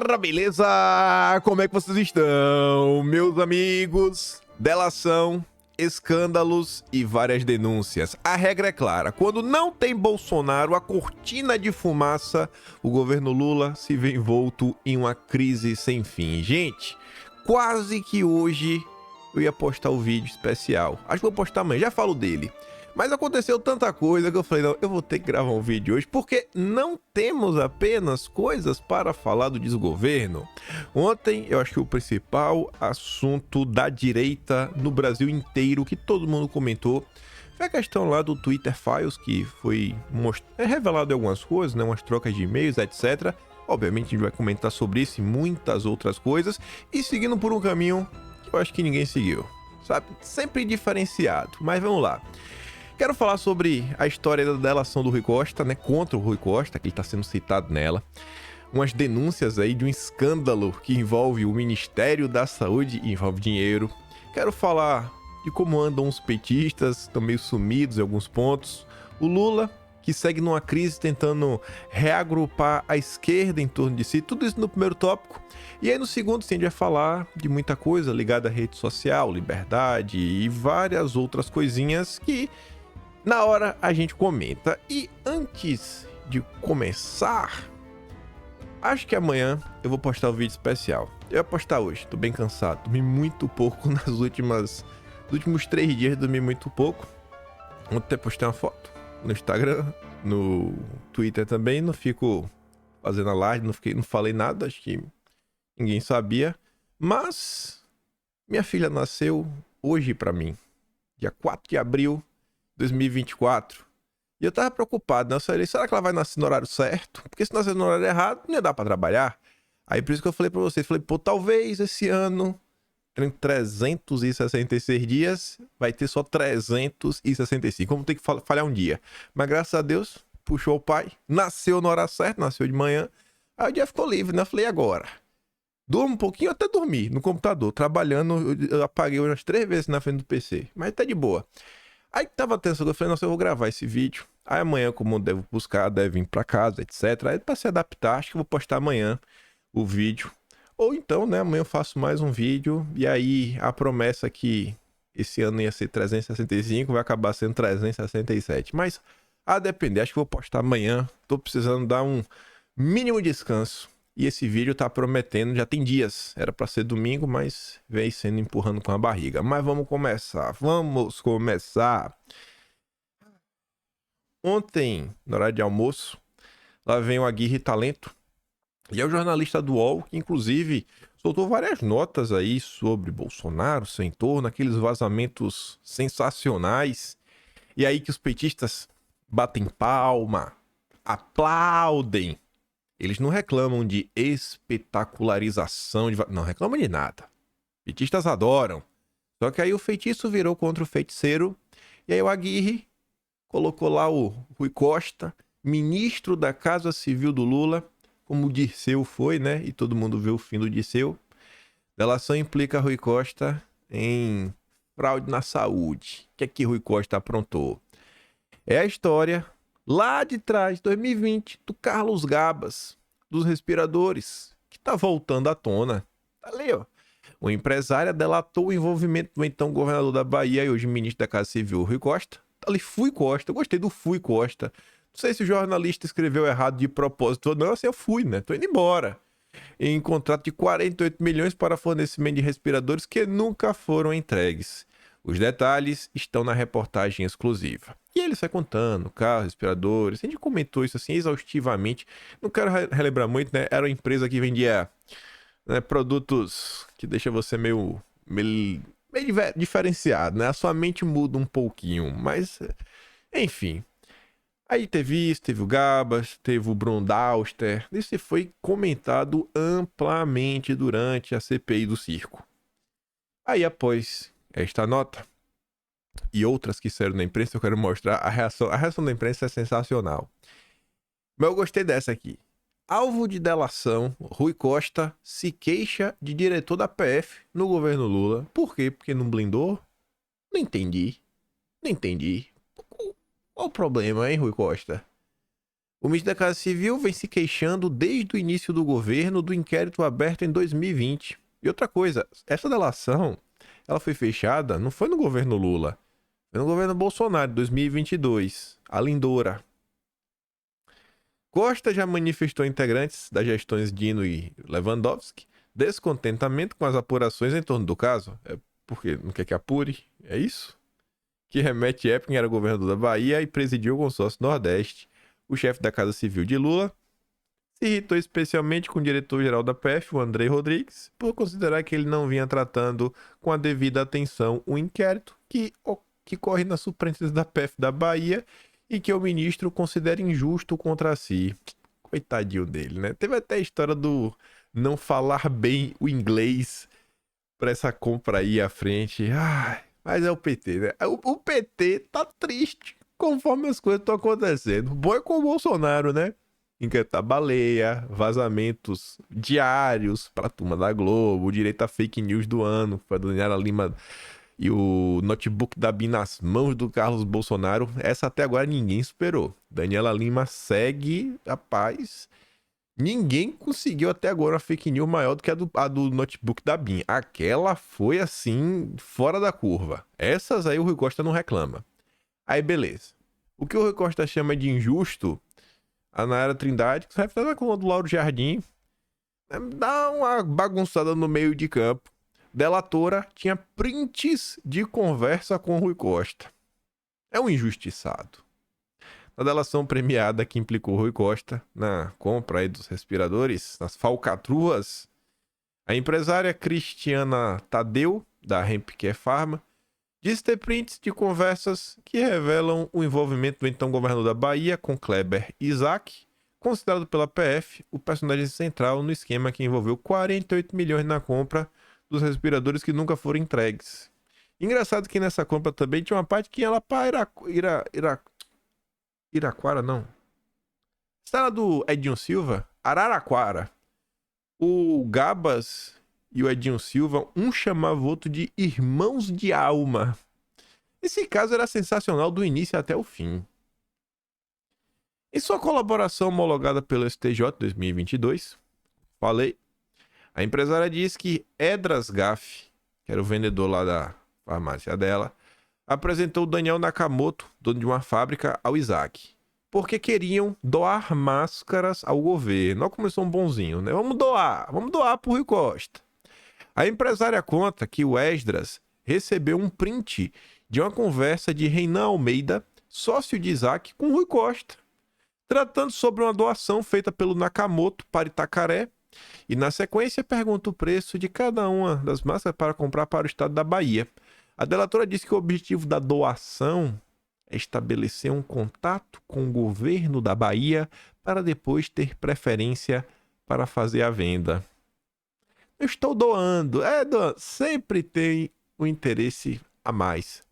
Galera, beleza? Como é que vocês estão, meus amigos? Delação, escândalos e várias denúncias. A regra é clara: quando não tem Bolsonaro, a cortina de fumaça, o governo Lula se vê envolto em uma crise sem fim. Gente, quase que hoje eu ia postar o vídeo especial. Acho que vou postar amanhã, já falo dele. Mas aconteceu tanta coisa que eu falei, não, eu vou ter que gravar um vídeo hoje, porque não temos apenas coisas para falar do desgoverno. Ontem, eu acho que o principal assunto da direita no Brasil inteiro, que todo mundo comentou, foi a questão lá do Twitter Files, que foi revelado algumas coisas, né, umas trocas de e-mails, etc. Obviamente a gente vai comentar sobre isso e muitas outras coisas, e seguindo por um caminho que eu acho que ninguém seguiu, sabe? Sempre diferenciado, mas vamos lá. Quero falar sobre a história da delação do Rui Costa, né, contra o Rui Costa, que ele está sendo citado nela. Umas denúncias aí de um escândalo que envolve o Ministério da Saúde e envolve dinheiro. Quero falar de como andam os petistas, estão meio sumidos em alguns pontos. O Lula, que segue numa crise tentando reagrupar a esquerda em torno de si. Tudo isso no primeiro tópico. E aí no segundo, sim, a gente vai falar de muita coisa ligada à rede social, liberdade e várias outras coisinhas que na hora a gente comenta. E antes de começar, acho que amanhã eu vou postar um vídeo especial. Eu ia postar hoje, tô bem cansado. Dormi muito pouco nos últimos 3 dias, dormi muito pouco. Ontem postei uma foto no Instagram, no Twitter também. Não fico fazendo a live, não falei nada, acho que ninguém sabia. Mas minha filha nasceu hoje pra mim, dia 4 de abril 2024. E eu tava preocupado, né? Eu falei, será que ela vai nascer no horário certo? Porque se nascer no horário errado, não ia dar pra trabalhar. Aí por isso que eu falei pra vocês, falei, pô, talvez esse ano, em 366 dias, vai ter só 365. Como tem que falhar um dia. Mas graças a Deus, puxou o pai, nasceu no horário certo, nasceu de manhã. Aí o dia ficou livre, né? Eu falei, e agora? Durmo um pouquinho, até dormi no computador, trabalhando. Eu apaguei umas 3 vezes na frente do PC, mas tá de boa. Aí tava tenso, eu falei, nossa, eu vou gravar esse vídeo. Aí amanhã, como eu devo buscar, deve vir pra casa, etc. Aí pra se adaptar, acho que eu vou postar amanhã o vídeo. Ou então, né, amanhã eu faço mais um vídeo. E aí a promessa que esse ano ia ser 365 vai acabar sendo 367. Mas a depender, acho que eu vou postar amanhã. Tô precisando dar um mínimo descanso. E esse vídeo tá prometendo, já tem dias. Era pra ser domingo, mas vem sendo empurrando com a barriga. Mas vamos começar. Ontem, na hora de almoço, lá vem o Aguirre Talento. E é o jornalista do UOL, que inclusive soltou várias notas aí sobre Bolsonaro, seu entorno, aqueles vazamentos sensacionais. E aí que os petistas batem palma, aplaudem. Eles não reclamam de espetacularização, não reclamam de nada. Petistas adoram. Só que aí o feitiço virou contra o feiticeiro. E aí o Aguirre colocou lá o Rui Costa, ministro da Casa Civil do Lula, como o Dirceu foi, né? E todo mundo vê o fim do Dirceu. Delação implica Rui Costa em fraude na saúde. O que é que Rui Costa aprontou? É a história lá de trás, 2020, do Carlos Gabas, dos respiradores, que tá voltando à tona. Tá ali, ó. O empresário delatou o envolvimento do então governador da Bahia e hoje ministro da Casa Civil, Rui Costa. Tá ali, Fui Costa. Eu gostei do Fui Costa. Não sei se o jornalista escreveu errado de propósito ou não, assim eu fui, né? Tô indo embora. Em contrato de 48 milhões para fornecimento de respiradores que nunca foram entregues. Os detalhes estão na reportagem exclusiva. E ele sai contando, carros, respiradores. A gente comentou isso assim exaustivamente. Não quero relembrar muito, né? Era uma empresa que vendia, né, produtos que deixa você meio diferenciado, né? A sua mente muda um pouquinho, mas enfim. Aí teve isso, teve o Gabas, teve o Bruno Dauster. Isso foi comentado amplamente durante a CPI do circo. Aí após esta nota e outras que saíram na imprensa, eu quero mostrar a reação. A reação da imprensa é sensacional. Mas eu gostei dessa aqui. Alvo de delação, Rui Costa se queixa de diretor da PF no governo Lula. Por quê? Porque não blindou? Não entendi. Não entendi. Qual o problema, hein, Rui Costa? O ministro da Casa Civil vem se queixando desde o início do governo do inquérito aberto em 2020. E outra coisa, essa delação, ela foi fechada, não foi no governo Lula, foi no governo Bolsonaro, 2022, a Lindora. Costa já manifestou a integrantes das gestões Dino e Lewandowski descontentamento com as apurações em torno do caso. É porque não quer que apure? É isso? Que remete a época em que era governador da Bahia e presidiu o consórcio Nordeste. O chefe da Casa Civil de Lula se irritou especialmente com o diretor-geral da PF, o Andrei Rodrigues, por considerar que ele não vinha tratando com a devida atenção o inquérito que corre na superintendência da PF da Bahia e que o ministro considera injusto contra si. Coitadinho dele, né? Teve até a história do não falar bem o inglês para essa compra aí à frente. Ai, mas é o PT, né? O PT tá triste conforme as coisas estão acontecendo. Bom é com o Bolsonaro, né? Inquietar baleia, vazamentos diários pra turma da Globo, direito a fake news do ano, pra Daniela Lima e o notebook da BIM nas mãos do Carlos Bolsonaro. Essa até agora ninguém superou. Daniela Lima segue a paz. Ninguém conseguiu até agora uma fake news maior do que a do notebook da BIM. Aquela foi assim, fora da curva. Essas aí o Rui Costa não reclama. Aí beleza. O que o Rui Costa chama de injusto, a Nayara Trindade, que se refere à coluna do Lauro Jardim, dá uma bagunçada no meio de campo. Delatora tinha prints de conversa com o Rui Costa. É um injustiçado. Na delação premiada que implicou o Rui Costa na compra aí dos respiradores, nas falcatruas, a empresária Cristiana Tadeu, da Hempcare Pharma, diz ter prints de conversas que revelam o envolvimento do então governador da Bahia com Kleber Isaac, considerado pela PF o personagem central no esquema que envolveu 48 milhões na compra dos respiradores que nunca foram entregues. Engraçado que nessa compra também tinha uma parte que ia lá para Iraquara, não. Está lá do Edinho Silva, Araraquara. O Gabas e o Edinho Silva, um chamava o outro de irmãos de alma. Esse caso era sensacional do início até o fim. Em sua colaboração homologada pelo STJ 2022, a empresária diz que Edras Gaff, que era o vendedor lá da farmácia dela, apresentou Daniel Nakamoto, dono de uma fábrica, ao Isaac, porque queriam doar máscaras ao governo. Olha como eles são bonzinhos, né? Vamos doar pro Rui Costa. A empresária conta que o Esdras recebeu um print de uma conversa de Reinan Almeida, sócio de Isaac, com Rui Costa, tratando sobre uma doação feita pelo Nakamoto para Itacaré, e na sequência pergunta o preço de cada uma das máscaras para comprar para o estado da Bahia. A delatora disse que o objetivo da doação é estabelecer um contato com o governo da Bahia para depois ter preferência para fazer a venda. Eu estou doando. Sempre tem um interesse a mais.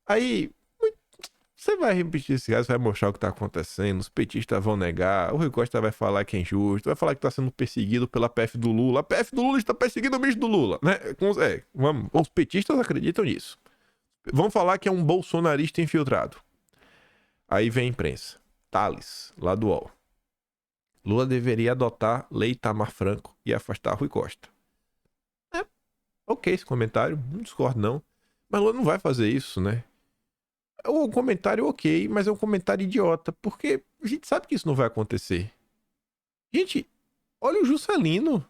Aí, você vai repetir esse caso, vai mostrar o que está acontecendo, os petistas vão negar, o Rui Costa vai falar que é injusto, vai falar que está sendo perseguido pela PF do Lula. A PF do Lula está perseguindo o ministro do Lula, né? Os petistas acreditam nisso. Vão falar que é um bolsonarista infiltrado. Aí vem a imprensa. Thales, lá do UOL. Lula deveria adotar lei Itamar Franco e afastar Rui Costa. Ok esse comentário, não discordo não. Mas Lula não vai fazer isso, né? É um comentário ok, mas é um comentário idiota, porque a gente sabe que isso não vai acontecer. Gente, olha o Juscelino.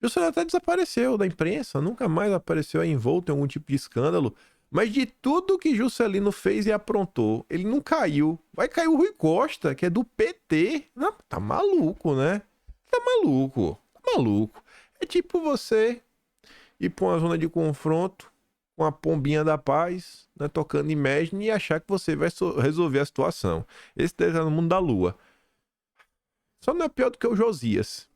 Juscelino até desapareceu da imprensa, nunca mais apareceu aí envolto em algum tipo de escândalo. Mas de tudo que Juscelino fez e aprontou, ele não caiu. Vai cair o Rui Costa, que é do PT. Não, tá maluco, né? Tá maluco. Tá maluco. É tipo você ir pra uma zona de confronto com a pombinha da paz, né, tocando Imagine e achar que você vai resolver a situação. Esse deve estar no mundo da lua. Só não é pior do que o Josias.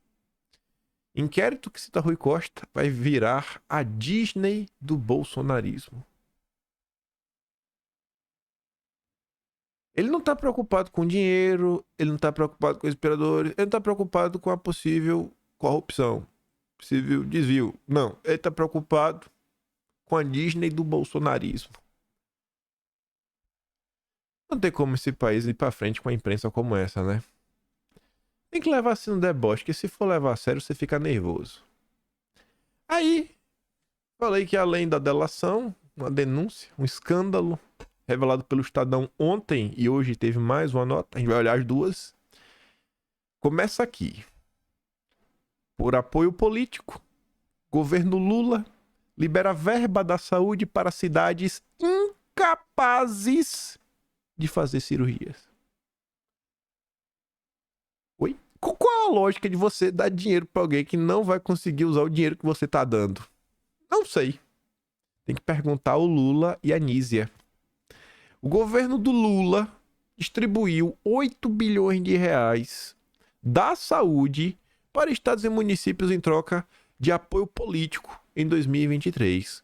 Inquérito que cita Rui Costa vai virar a Disney do bolsonarismo. Ele não tá preocupado com dinheiro, ele não tá preocupado com respiradores, ele não tá preocupado com a possível corrupção, possível desvio. Não, ele tá preocupado com a Disney do bolsonarismo. Não tem como esse país ir pra frente com a imprensa como essa, né? Tem que levar assim no deboche, que se for levar a sério, você fica nervoso. Aí, falei que além da delação, uma denúncia, um escândalo revelado pelo Estadão ontem e hoje teve mais uma nota, a gente vai olhar as duas. Começa aqui. Por apoio político, governo Lula libera verba da saúde para cidades incapazes de fazer cirurgias. Oi? Qual a lógica de você dar dinheiro para alguém que não vai conseguir usar o dinheiro que você tá dando? Não sei. Tem que perguntar ao Lula e a Nízia. O governo do Lula distribuiu 8 bilhões de reais da saúde para estados e municípios em troca de apoio político em 2023,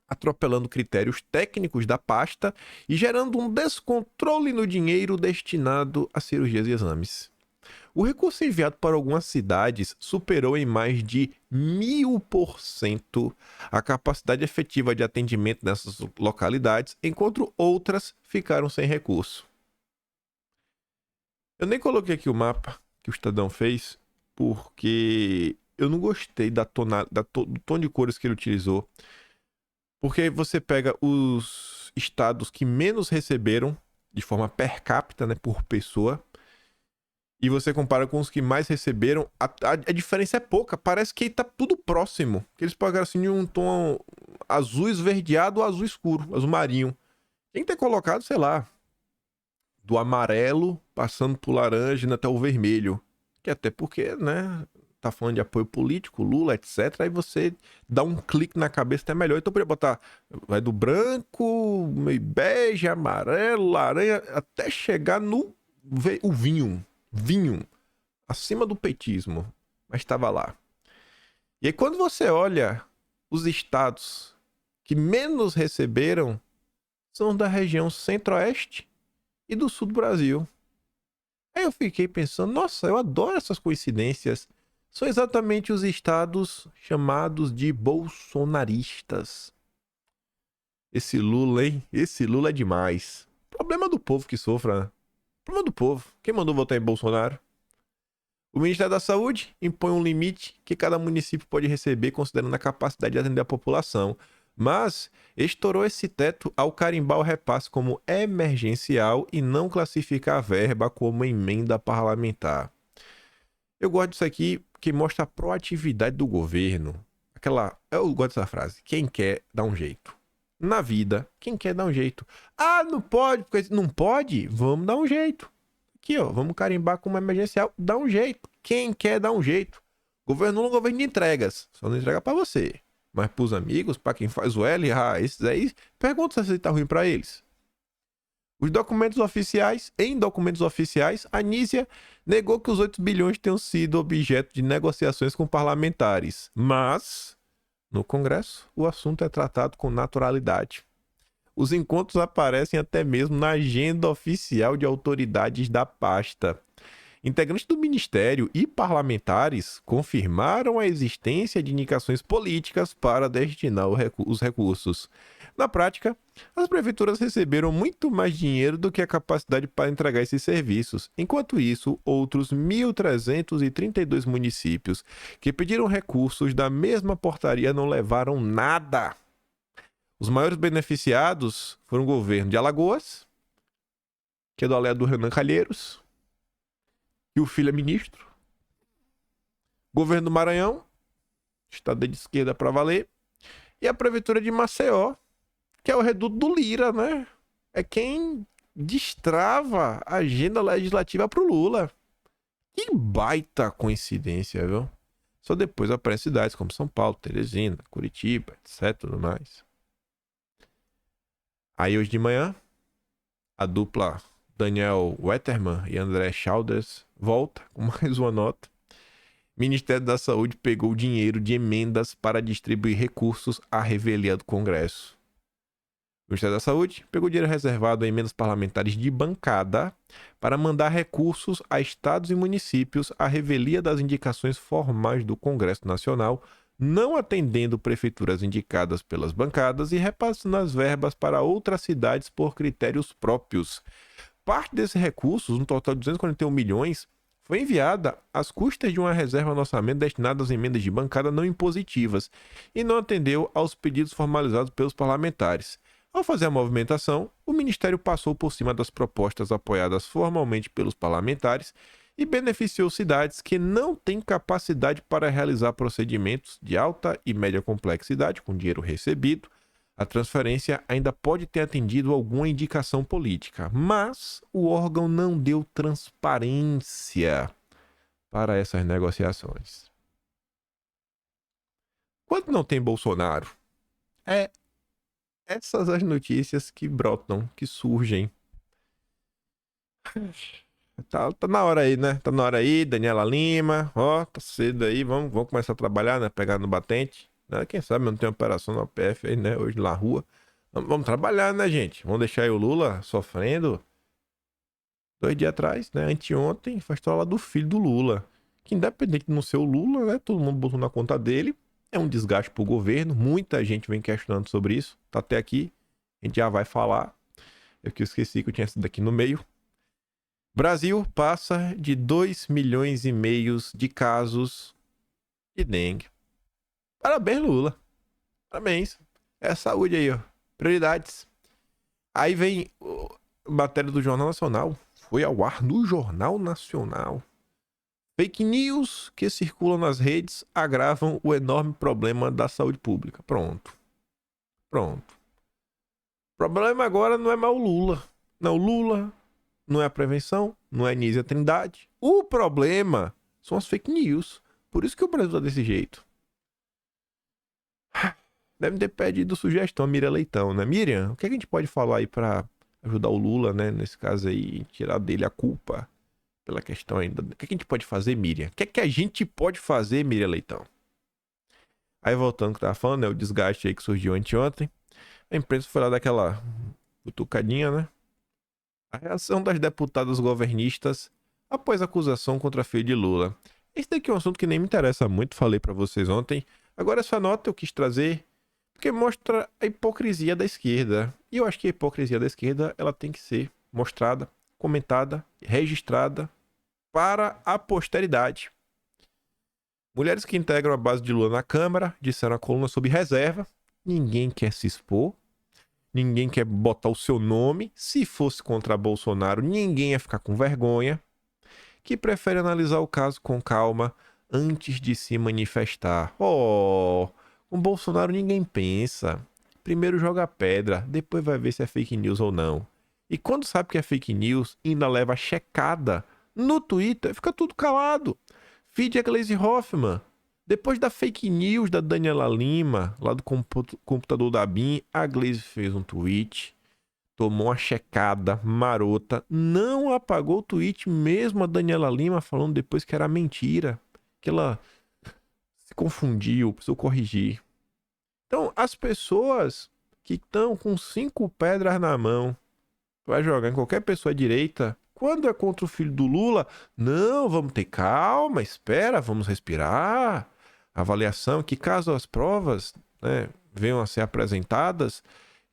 atropelando critérios técnicos da pasta e gerando um descontrole no dinheiro destinado a cirurgias e exames. O recurso enviado para algumas cidades superou em mais de 1000% a capacidade efetiva de atendimento nessas localidades, enquanto outras ficaram sem recurso. Eu nem coloquei aqui o mapa que o Estadão fez, porque eu não gostei do tom de cores que ele utilizou. Porque você pega os estados que menos receberam, de forma per capita, né, por pessoa, e você compara com os que mais receberam, a diferença é pouca. Parece que tá tudo próximo. Que eles pagaram assim de um tom azul esverdeado ou azul escuro, azul marinho. Tem que ter colocado, sei lá, do amarelo, passando pro laranja até o vermelho. Que até porque, né, tá falando de apoio político, Lula, etc. Aí você dá um clique na cabeça, até melhor. Então poderia botar, vai do branco, meio bege, amarelo, laranja, até chegar no o vinho, acima do petismo, mas estava lá. E aí quando você olha os estados que menos receberam, são da região centro-oeste e do sul do Brasil. Aí eu fiquei pensando, nossa, eu adoro essas coincidências. São exatamente os estados chamados de bolsonaristas. Esse Lula, hein? Esse Lula é demais. Problema do povo que sofra, né? Problema do povo. Quem mandou votar em Bolsonaro? O Ministério da Saúde impõe um limite que cada município pode receber considerando a capacidade de atender a população, mas estourou esse teto ao carimbar o repasse como emergencial e não classificar a verba como emenda parlamentar. Eu gosto disso aqui que mostra a proatividade do governo. Eu gosto dessa frase. Quem quer, dá um jeito. Na vida, quem quer, dá um jeito. Ah, não pode, porque não pode? Vamos dar um jeito. Aqui, ó, vamos carimbar como emergencial, dá um jeito. Quem quer, dá um jeito. Governo não é um governo de entregas. Só não entrega pra você. Mas pros amigos, pra quem faz o L, esses aí, pergunta se tá ruim pra eles. Em documentos oficiais, a Nízia negou que os 8 bilhões tenham sido objeto de negociações com parlamentares. Mas, no Congresso, o assunto é tratado com naturalidade. Os encontros aparecem até mesmo na agenda oficial de autoridades da pasta. Integrantes do Ministério e parlamentares confirmaram a existência de indicações políticas para destinar os recursos. Na prática, as prefeituras receberam muito mais dinheiro do que a capacidade para entregar esses serviços. Enquanto isso, outros 1.332 municípios que pediram recursos da mesma portaria não levaram nada. Os maiores beneficiados foram o governo de Alagoas, que é do Alé do Renan Calheiros, e o filho é ministro. Governo do Maranhão, estado de esquerda para valer, e a prefeitura de Maceió, que é o reduto do Lira, né? É quem destrava a agenda legislativa pro Lula. Que baita coincidência, viu? Só depois aparecem cidades como São Paulo, Teresina, Curitiba, etc. Tudo mais. Aí hoje de manhã, a dupla Daniel Wettermann e André Chalders volta com mais uma nota. Ministério da Saúde pegou dinheiro de emendas para distribuir recursos à revelia do Congresso. O Ministério da Saúde pegou dinheiro reservado a emendas parlamentares de bancada para mandar recursos a estados e municípios à revelia das indicações formais do Congresso Nacional não atendendo prefeituras indicadas pelas bancadas e repassando as verbas para outras cidades por critérios próprios. Parte desses recursos, um total de 241 milhões, foi enviada às custas de uma reserva no orçamento destinada às emendas de bancada não impositivas e não atendeu aos pedidos formalizados pelos parlamentares. Ao fazer a movimentação, o Ministério passou por cima das propostas apoiadas formalmente pelos parlamentares e beneficiou cidades que não têm capacidade para realizar procedimentos de alta e média complexidade com dinheiro recebido. A transferência ainda pode ter atendido alguma indicação política, mas o órgão não deu transparência para essas negociações. Quando não tem Bolsonaro, essas as notícias que brotam, que surgem. Tá na hora aí, né? Tá na hora aí, Daniela Lima, ó, tá cedo aí, vamos começar a trabalhar, né? Pegar no batente, né? Quem sabe não tem operação na PF aí, né? Hoje na rua. Vamos trabalhar, né, gente? Vamos deixar aí o Lula sofrendo. 2 dias atrás, né? Anteontem, foi a história do filho do Lula. Que independente de não ser o Lula, né? Todo mundo botou na conta dele. É um desgaste pro governo. Muita gente vem questionando sobre isso. Tá até aqui. A gente já vai falar. Eu que esqueci que eu tinha sido aqui no meio. Brasil passa de 2,5 milhões de casos de dengue. Parabéns, Lula. Parabéns. É saúde aí, ó. Prioridades. Aí vem matéria do Jornal Nacional. Foi ao ar no Jornal Nacional. Fake news que circulam nas redes agravam o enorme problema da saúde pública. Pronto. O problema agora não é mais o Lula. Não, Lula não é a prevenção, não é a Nízia Trindade. O problema são as fake news. Por isso que o Brasil tá desse jeito. Deve ter pedido sugestão a Miriam Leitão, né? Miriam, o que a gente pode falar aí pra ajudar o Lula, né? Nesse caso aí, tirar dele a culpa pela questão ainda. O que a gente pode fazer, Miriam? O que a gente pode fazer, Miriam Leitão? Aí voltando ao que eu tava falando, né? O desgaste aí que surgiu anteontem. A imprensa foi lá daquela cutucadinha, né? A reação das deputadas governistas após a acusação contra a filha de Lula. Esse daqui é um assunto que nem me interessa muito, falei pra vocês ontem. Agora essa nota eu quis trazer porque mostra a hipocrisia da esquerda. E eu acho que a hipocrisia da esquerda ela tem que ser mostrada, comentada, registrada para a posteridade. Mulheres que integram a base de Lula na Câmara disseram a coluna sob reserva. Ninguém quer se expor. Ninguém quer botar o seu nome. Se fosse contra Bolsonaro, ninguém ia ficar com vergonha. Que prefere analisar o caso com calma antes de se manifestar. Com Bolsonaro ninguém pensa. Primeiro joga pedra, depois vai ver se é fake news ou não. E quando sabe que é fake news, ainda leva checada no Twitter, fica tudo calado. Feed a Gleisi Hoffmann. Depois da fake news da Daniela Lima, lá do computador da BIM, a Gleisi fez um tweet, tomou uma checada marota, não apagou o tweet, mesmo a Daniela Lima falando depois que era mentira, que ela se confundiu, precisou corrigir. Então, as pessoas que estão com 5 pedras na mão, vai jogar em qualquer pessoa direita, quando é contra o filho do Lula, não, vamos ter calma, espera, vamos respirar. Avaliação que caso as provas, né, venham a ser apresentadas,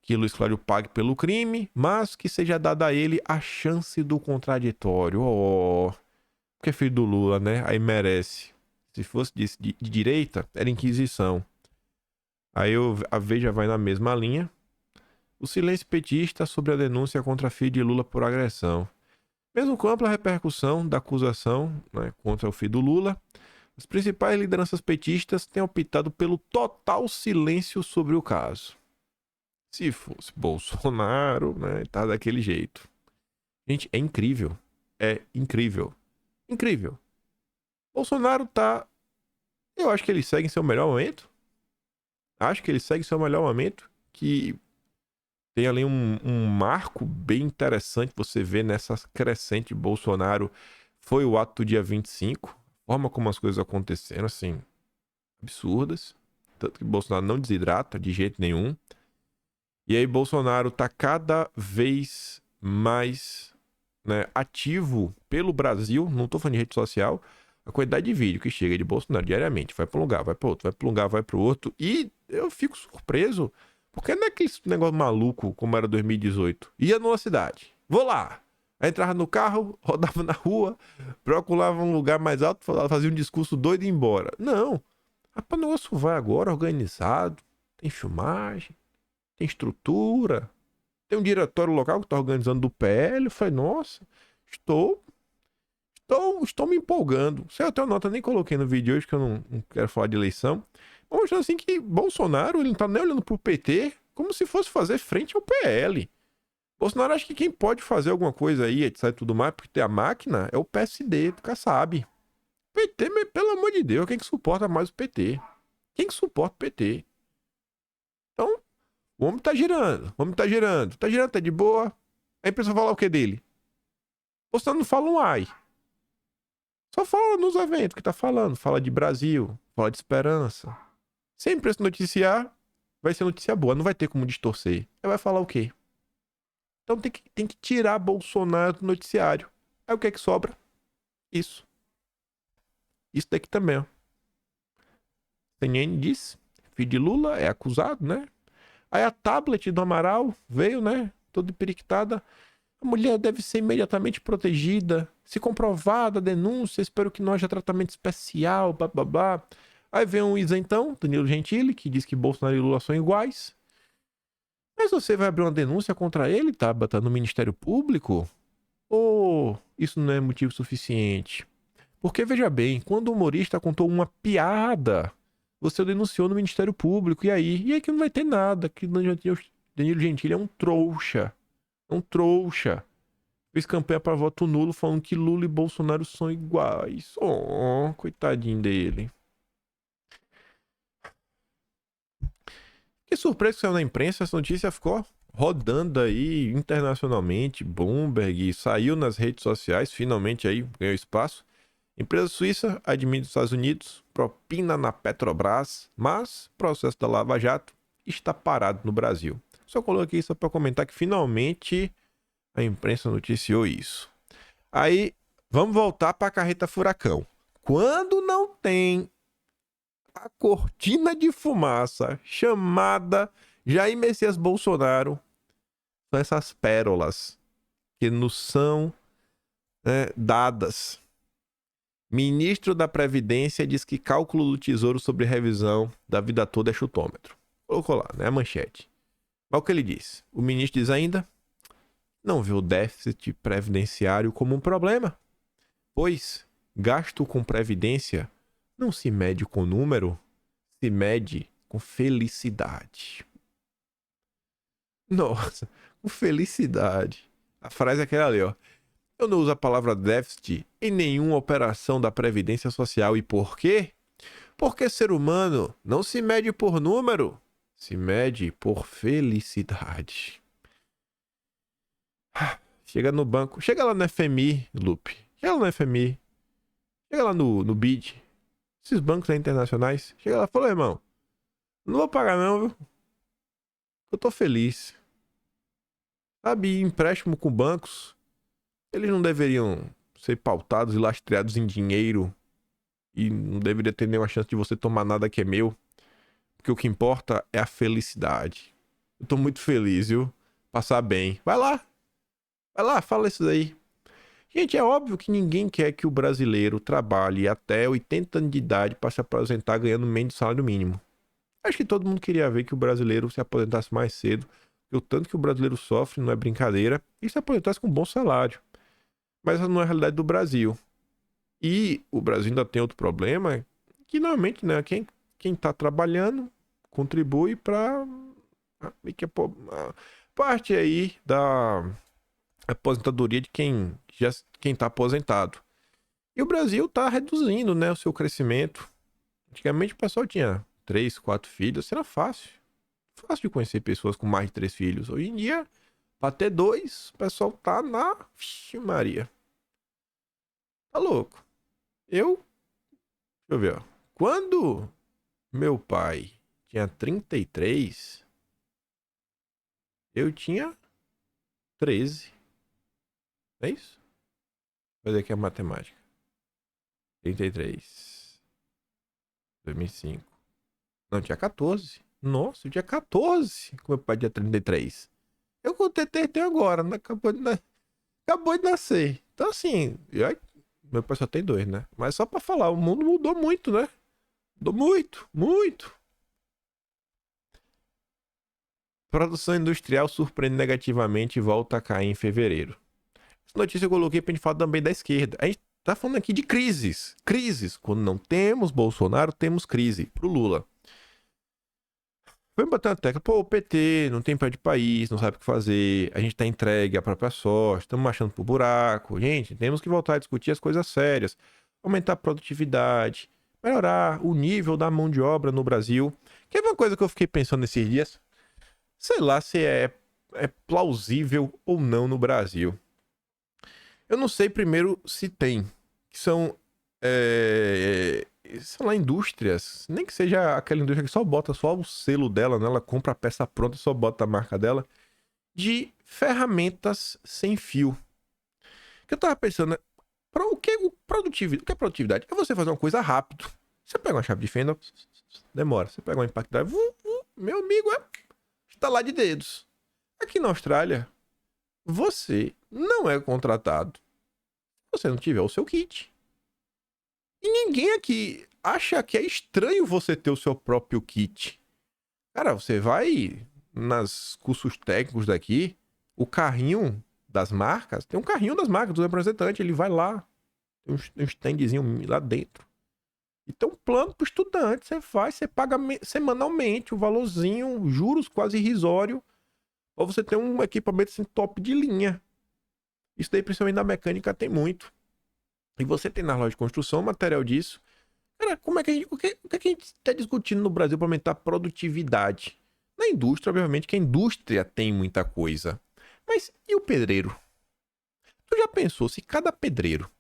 que Luiz Cláudio pague pelo crime, mas que seja dada a ele a chance do contraditório. Porque é filho do Lula, né? Aí merece. Se fosse de direita, era Inquisição. Aí a Veja vai na mesma linha. O silêncio petista sobre a denúncia contra a filha de Lula por agressão. Mesmo com ampla repercussão da acusação, né, contra o filho do Lula, as principais lideranças petistas têm optado pelo total silêncio sobre o caso. Se fosse Bolsonaro, né, tá daquele jeito. Gente, é incrível. É incrível. Incrível. Bolsonaro tá... Eu acho que ele segue em seu melhor momento. Acho que ele segue em seu melhor momento. Que tem ali um marco bem interessante. Você vê nessa crescente Bolsonaro. Foi o ato do dia 25. A forma como as coisas aconteceram, assim, absurdas. Tanto que Bolsonaro não desidrata de jeito nenhum. E aí Bolsonaro tá cada vez mais, né, ativo pelo Brasil. Não tô falando de rede social. A quantidade de vídeo que chega de Bolsonaro diariamente, vai pra um lugar, vai pra outro, vai pra um lugar, vai pro outro. E eu fico surpreso, porque não é aquele negócio maluco como era 2018. Ia numa cidade, vou lá. Aí entrava no carro, rodava na rua, procurava um lugar mais alto, fazia um discurso doido e ia embora. Não. Rapaz, o negócio vai agora organizado, tem filmagem, tem estrutura, tem um diretório local que tá organizando do PL. Eu falei, nossa, estou me empolgando. Se eu tenho nota, nem coloquei no vídeo hoje, que eu não quero falar de eleição. Mostrando assim que Bolsonaro, ele não tá nem olhando pro PT como se fosse fazer frente ao PL. Bolsonaro acha que quem pode fazer alguma coisa aí, etc e tudo mais, porque tem a máquina, é o PSD do Kassab. PT, pelo amor de Deus, quem que suporta mais o PT? Quem que suporta o PT? Então, o homem tá girando, o homem tá girando. Tá girando, tá de boa. Aí a pessoa fala o que dele? Bolsonaro não fala um ai. Só fala nos eventos que tá falando. Fala de Brasil, fala de esperança. Sempre esse noticiar vai ser notícia boa, não vai ter como distorcer. Aí vai falar o quê? Então tem que tirar Bolsonaro do noticiário. Aí o que é que sobra? Isso. Isso daqui também, ó. CNN diz, filho de Lula é acusado, né? Aí a tablet do Amaral veio, né? Toda periquitada. A mulher deve ser imediatamente protegida. Se comprovada a denúncia, espero que não haja tratamento especial, blá blá blá. Aí vem um isentão, Danilo Gentili, que diz que Bolsonaro e Lula são iguais. Mas você vai abrir uma denúncia contra ele, tá? Tá no Ministério Público? Ou isso não é motivo suficiente? Porque, veja bem, quando o humorista contou uma piada, você o denunciou no Ministério Público, e aí? E aí que não vai ter nada, que Danilo Gentili é um trouxa. É um trouxa. Fez campanha para voto nulo falando que Lula e Bolsonaro são iguais. Oh, coitadinho dele. Que surpresa que saiu na imprensa, essa notícia ficou rodando aí internacionalmente. Bloomberg saiu nas redes sociais, finalmente aí ganhou espaço. Empresa suíça admite os Estados Unidos, propina na Petrobras, mas o processo da Lava Jato está parado no Brasil. Só coloquei isso para comentar que finalmente a imprensa noticiou isso. Aí, vamos voltar para a carreta furacão. Quando não tem a cortina de fumaça chamada Jair Messias Bolsonaro, são essas pérolas que nos são dadas. Ministro da Previdência diz que cálculo do Tesouro sobre revisão da vida toda é chutômetro. Colocou lá, né? A manchete. Mas o que ele diz? O ministro diz ainda: não vê o déficit previdenciário como um problema, pois gasto com previdência não se mede com número, se mede com felicidade. Nossa, com felicidade. A frase é aquela ali, ó. Eu não uso a palavra déficit em nenhuma operação da Previdência Social. E por quê? Porque ser humano não se mede por número, se mede por felicidade. Chega no banco, chega lá no FMI, Lupe. Chega lá no FMI. Chega lá no BID. Esses bancos aí internacionais. Chega lá e fala, irmão, não vou pagar não, viu? Eu tô feliz. Sabe, empréstimo com bancos, eles não deveriam ser pautados e lastreados em dinheiro e não deveria ter nenhuma chance de você tomar nada que é meu, porque o que importa é a felicidade. Eu tô muito feliz, viu? Passar bem. Vai lá, fala isso daí. Gente, é óbvio que ninguém quer que o brasileiro trabalhe até 80 anos de idade para se aposentar ganhando menos de salário mínimo. Acho que todo mundo queria ver que o brasileiro se aposentasse mais cedo, porque o tanto que o brasileiro sofre não é brincadeira, e se aposentasse com um bom salário. Mas essa não é a realidade do Brasil. E o Brasil ainda tem outro problema, que normalmente, né, quem tá trabalhando contribui para a parte aí da aposentadoria de quem tá aposentado. E o Brasil tá reduzindo, né, o seu crescimento. Antigamente o pessoal tinha 3, 4 filhos, isso era fácil. Fácil de conhecer pessoas com mais de 3 filhos. Hoje em dia, pra ter 2, o pessoal tá na... Vixe Maria. Tá louco. Deixa eu ver, ó. Quando meu pai tinha 33, eu tinha 13. É isso? Vou fazer aqui a matemática. 33. 2005. Não, dia 14. Nossa, dia 14. Como é pai dia 33? Eu contei agora, né? Acabou de nascer. Então, assim, meu pai só tem 2, né? Mas só pra falar, o mundo mudou muito, né? Mudou muito, muito. Produção industrial surpreende negativamente e volta a cair em fevereiro. Essa notícia eu coloquei pra gente falar também da esquerda. A gente tá falando aqui de crises. Crises. Quando não temos Bolsonaro, temos crise. Pro Lula. Foi botar na tecla, pô, o PT não tem pé de país, não sabe o que fazer, a gente tá entregue à própria sorte, estamos marchando pro buraco. Gente, temos que voltar a discutir as coisas sérias, aumentar a produtividade, melhorar o nível da mão de obra no Brasil. Que é uma coisa que eu fiquei pensando nesses dias, sei lá se é plausível ou não no Brasil. Eu não sei primeiro se tem, que são, sei lá, indústrias, nem que seja aquela indústria que só bota só o selo dela, né? Ela compra a peça pronta e só bota a marca dela, de ferramentas sem fio. Que eu tava pensando, né? O que é produtividade? É você fazer uma coisa rápido. Você pega uma chave de fenda, demora. Você pega um impact drive, meu amigo, está lá de dedos. Aqui na Austrália, você não é contratado se você não tiver o seu kit. E ninguém aqui acha que é estranho você ter o seu próprio kit. Cara, você vai nas cursos técnicos daqui, o carrinho das marcas, tem um carrinho das marcas do representante, ele vai lá, tem um standzinho lá dentro. E tem um plano pro estudante, você faz, você paga semanalmente o valorzinho, juros quase irrisório, ou você tem um equipamento assim, top de linha. Isso daí, principalmente na mecânica, tem muito. E você tem na loja de construção material disso. Cara, como é que o que é que a gente está discutindo no Brasil para aumentar a produtividade? Na indústria, obviamente, que a indústria tem muita coisa. Mas e o pedreiro? Tu já pensou se cada pedreiro,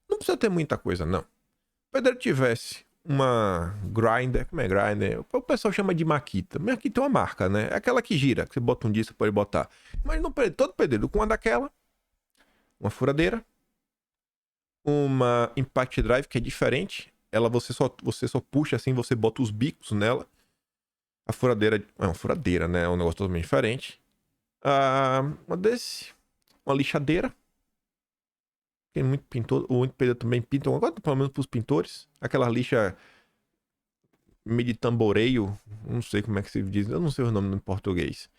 não precisa ter muita coisa, não. O pedreiro tivesse uma grinder, como é grinder? O pessoal chama de maquita. Maquita é uma marca, né? É aquela que gira, que você bota um disco, pode botar. Mas não, todo pedreiro com uma daquela, uma furadeira, uma impact drive que é diferente. Ela você só puxa assim, você bota os bicos nela. A furadeira é uma furadeira, né? É um negócio totalmente diferente. Uma lixadeira. Tem muito pintor, o muito pedreiro também pinta, agora pelo menos pros pintores. Aquela lixa meio de tamboreio, não sei como é que se diz, eu não sei o nome em português.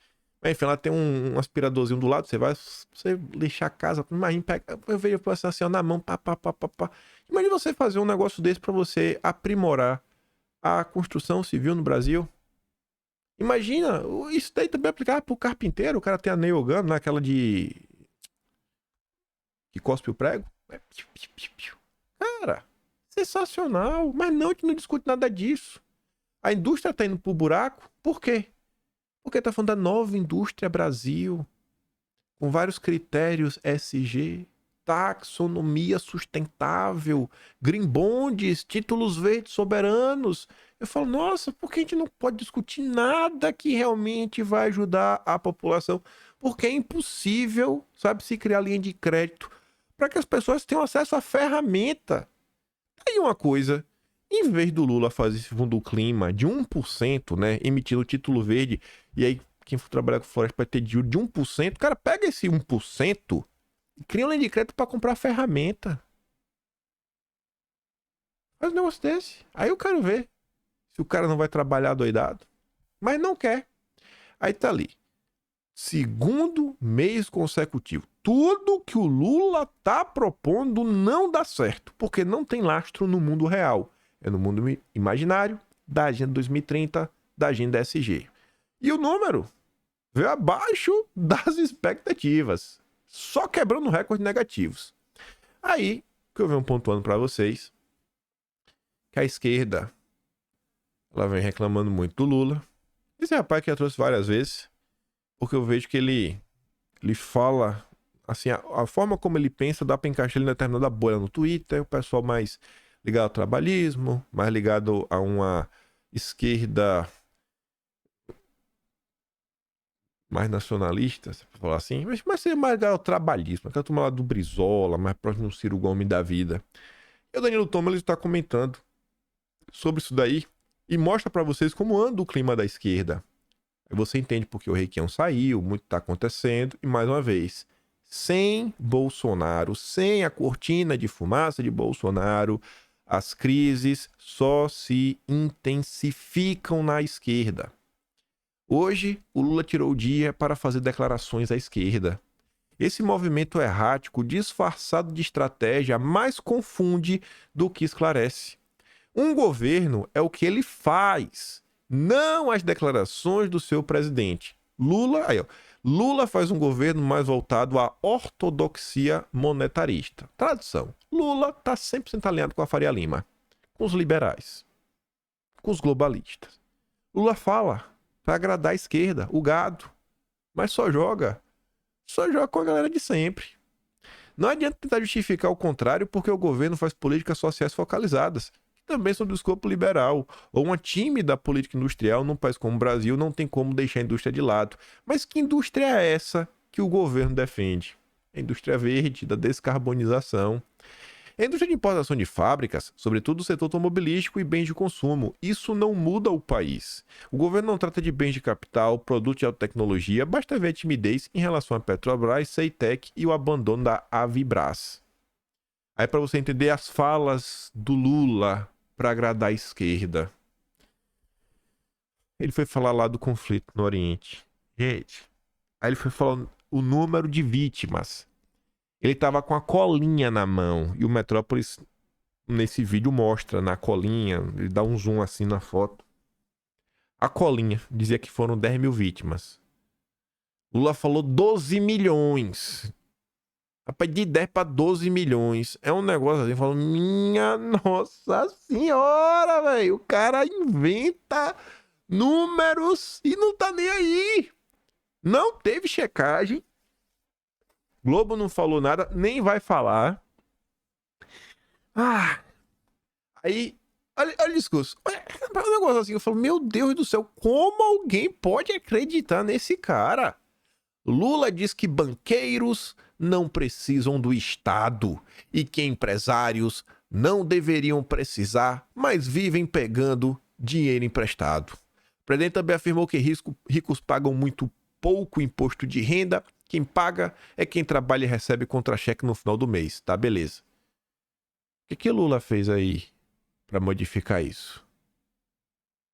Mas enfim, ela tem um aspiradorzinho do lado, você lixar a casa, imagina, eu vejo você assim, ó, na mão, pá. Imagina você fazer um negócio desse pra você aprimorar a construção civil no Brasil. Imagina, isso daí também é aplicado pro carpinteiro, o cara tem a nail gun, né, aquela de... que cospe o prego. Cara, sensacional, mas não, a gente não discute nada disso. A indústria tá indo pro buraco, por quê? Porque tá falando da nova indústria Brasil, com vários critérios SG, taxonomia sustentável, green bonds, títulos verdes soberanos. Eu falo, nossa, por que a gente não pode discutir nada que realmente vai ajudar a população? Porque é impossível, sabe, se criar linha de crédito para que as pessoas tenham acesso à ferramenta. Aí uma coisa, em vez do Lula fazer esse fundo do clima de 1%, né, emitindo título verde, e aí quem for trabalhar com floresta vai ter juros de 1%, cara, pega esse 1% e cria uma linha de crédito para comprar ferramenta. Faz um negócio desse. Aí eu quero ver se o cara não vai trabalhar doidado. Mas não quer. Aí tá ali. Segundo mês consecutivo. Tudo que o Lula tá propondo não dá certo, porque não tem lastro no mundo real. É no mundo imaginário, da Agenda 2030, da Agenda SG. E o número veio abaixo das expectativas, só quebrando recordes negativos. Aí, que eu venho pontuando para vocês, que a esquerda, ela vem reclamando muito do Lula. Esse rapaz que eu trouxe várias vezes, porque eu vejo que ele fala, assim, a forma como ele pensa dá pra encaixar ele em determinada bolha no Twitter, o pessoal mais ligado ao trabalhismo, mais ligado a uma esquerda mais nacionalista, se for falar assim, mas seria mais ligado ao trabalhismo, aquela turma lá do Brizola, mais próximo do Ciro Gomes da vida. E o Danilo Thomas ele está comentando sobre isso daí e mostra para vocês como anda o clima da esquerda. Aí você entende porque o Requião saiu, muito está acontecendo. E mais uma vez, sem Bolsonaro, sem a cortina de fumaça de Bolsonaro, as crises só se intensificam na esquerda. Hoje, o Lula tirou o dia para fazer declarações à esquerda. Esse movimento errático, disfarçado de estratégia, mais confunde do que esclarece. Um governo é o que ele faz, não as declarações do seu presidente. Lula faz um governo mais voltado à ortodoxia monetarista. Tradução: Lula está 100% alinhado com a Faria Lima, com os liberais, com os globalistas. Lula fala para agradar a esquerda, o gado, mas só joga com a galera de sempre. Não adianta tentar justificar o contrário porque o governo faz políticas sociais focalizadas, que também são do escopo liberal. Ou uma tímida política industrial num país como o Brasil não tem como deixar a indústria de lado. Mas que indústria é essa que o governo defende? A indústria verde, da descarbonização. A indústria de importação de fábricas, sobretudo o setor automobilístico e bens de consumo, isso não muda o país. O governo não trata de bens de capital, produtos de alta tecnologia, basta ver a timidez em relação à Petrobras, Ceitec e o abandono da Avibras. Aí para você entender as falas do Lula para agradar a esquerda. Ele foi falar lá do conflito no Oriente. Gente, aí ele foi falando o número de vítimas. Ele tava com a colinha na mão. E o Metrópolis, nesse vídeo, mostra na colinha. Ele dá um zoom assim na foto. A colinha dizia que foram 10 mil vítimas. Lula falou 12 milhões. Rapaz, de 10 para 12 milhões. É um negócio assim, falando, minha nossa senhora, velho. O cara inventa números e não tá nem aí. Não teve checagem. Globo não falou nada, nem vai falar. Aí, olha o discurso. É um negócio assim, eu falo, meu Deus do céu, como alguém pode acreditar nesse cara? Lula diz que banqueiros não precisam do Estado e que empresários não deveriam precisar, mas vivem pegando dinheiro emprestado. O presidente também afirmou que ricos pagam muito pouco imposto de renda. Quem paga é quem trabalha e recebe contra-cheque no final do mês, tá? Beleza. O que Lula fez aí para modificar isso?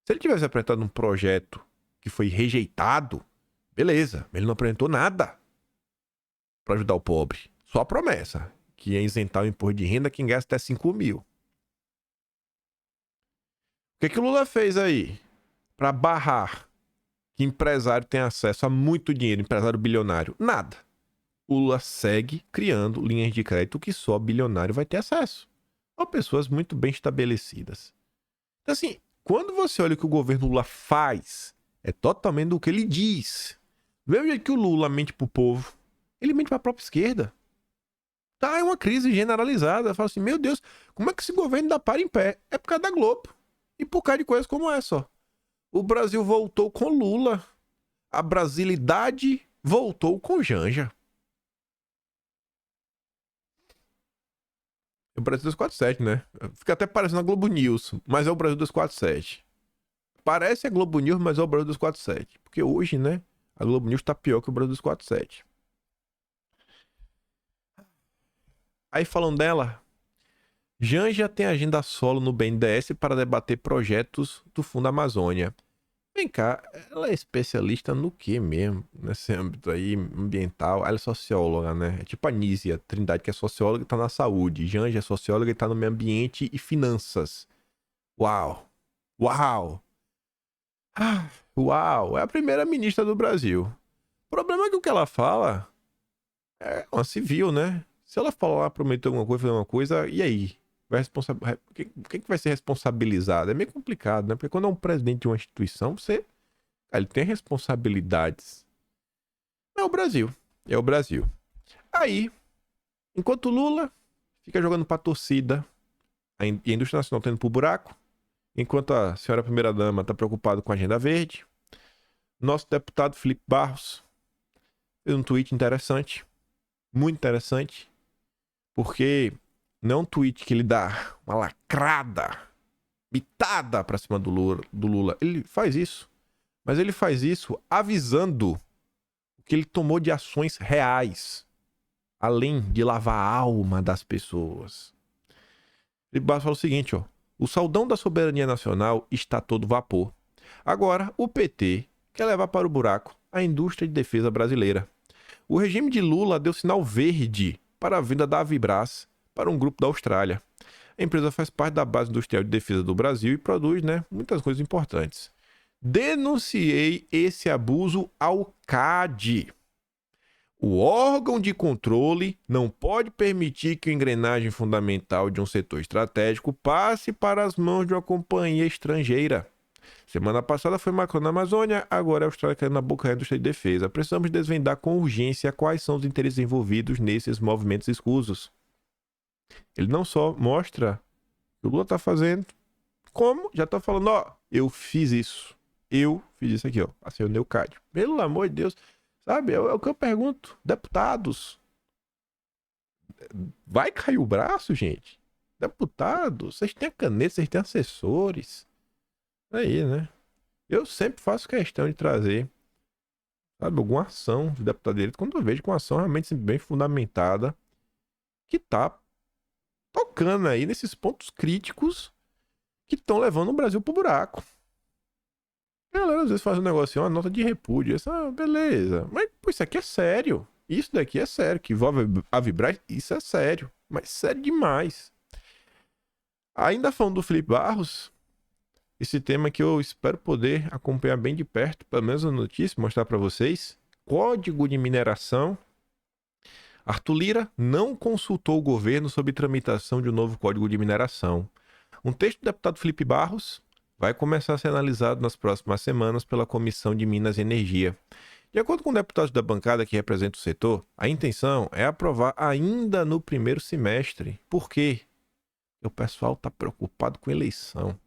Se ele tivesse apresentado um projeto que foi rejeitado, beleza, ele não apresentou nada para ajudar o pobre. Só a promessa, que ia isentar o imposto de renda quem gasta até 5 mil. O que Lula fez aí para barrar que empresário tem acesso a muito dinheiro, empresário bilionário? Nada. O Lula segue criando linhas de crédito que só bilionário vai ter acesso. Ou pessoas muito bem estabelecidas. Então, assim, quando você olha o que o governo Lula faz, é totalmente do que ele diz. Do mesmo jeito que o Lula mente pro povo, ele mente pra própria esquerda. Tá, é uma crise generalizada. Fala assim, meu Deus, como é que esse governo ainda para em pé? É por causa da Globo. E por causa de coisas como essa, ó. O Brasil voltou com Lula. A brasilidade voltou com Janja. É o Brasil 247, né? Fica até parecendo a Globo News, mas é o Brasil 247. Parece a Globo News, mas é o Brasil 247. Porque hoje, né, a Globo News tá pior que o Brasil 247. Aí falando dela, Janja tem agenda solo no BNDES para debater projetos do Fundo Amazônia. Vem cá, ela é especialista no que mesmo? Nesse âmbito aí ambiental? Ela é socióloga, né? É tipo a Nízia Trindade, que é socióloga e tá na saúde. Janja é socióloga e tá no meio ambiente e finanças. Uau! Uau! Uau! É a primeira ministra do Brasil. O problema é que o que ela fala é uma civil, né? Se ela falar, prometer alguma coisa, fazer alguma coisa, e aí? Quem que vai ser responsabilizado? É meio complicado, né? Porque quando é um presidente de uma instituição, ele tem responsabilidades. É o Brasil. É o Brasil. Aí, enquanto o Lula fica jogando pra torcida, e a indústria nacional tá indo pro buraco, enquanto a senhora primeira-dama tá preocupada com a agenda verde, nosso deputado Felipe Barros fez um tweet interessante, muito interessante, porque Não é um tweet que ele dá uma lacrada, bitada pra cima do Lula. Ele faz isso. Mas ele faz isso avisando que ele tomou de ações reais, além de lavar a alma das pessoas. Ele fala o seguinte, ó. O saldão da soberania nacional está a todo vapor. Agora, o PT quer levar para o buraco a indústria de defesa brasileira. O regime de Lula deu sinal verde para a venda da Avibras para um grupo da Austrália. A empresa faz parte da base industrial de defesa do Brasil e produz, muitas coisas importantes. Denunciei esse abuso ao CAD. O órgão de controle não pode permitir que a engrenagem fundamental de um setor estratégico passe para as mãos de uma companhia estrangeira. Semana passada foi Macron na Amazônia, agora é a Austrália caindo na boca da indústria de defesa. Precisamos desvendar com urgência quais são os interesses envolvidos nesses movimentos escusos. Ele não só mostra o que o Lula está fazendo, como já está falando, ó, eu fiz isso. Eu fiz isso aqui, ó. Acionei o CAD. Pelo amor de Deus. Sabe, é o que eu pergunto. Deputados. Vai cair o braço, gente? Deputados, vocês têm a caneta, vocês têm assessores. Aí, né? Eu sempre faço questão de trazer, sabe, alguma ação de deputado direito quando eu vejo com uma ação realmente bem fundamentada que tá tocando aí nesses pontos críticos que estão levando o Brasil pro buraco. A galera às vezes faz um negócio, uma nota de repúdio. Beleza. Mas, pô, isso aqui é sério. Isso daqui é sério. Que envolve a Vibrar, isso é sério. Mas sério demais. Ainda falando do Felipe Barros, esse tema que eu espero poder acompanhar bem de perto, pelo menos a notícia, mostrar para vocês. Código de mineração. Arthur Lira não consultou o governo sobre tramitação de um novo código de mineração. Um texto do deputado Felipe Barros vai começar a ser analisado nas próximas semanas pela Comissão de Minas e Energia. De acordo com deputados da bancada que representa o setor, a intenção é aprovar ainda no primeiro semestre. Por quê? Porque o pessoal está preocupado com eleição.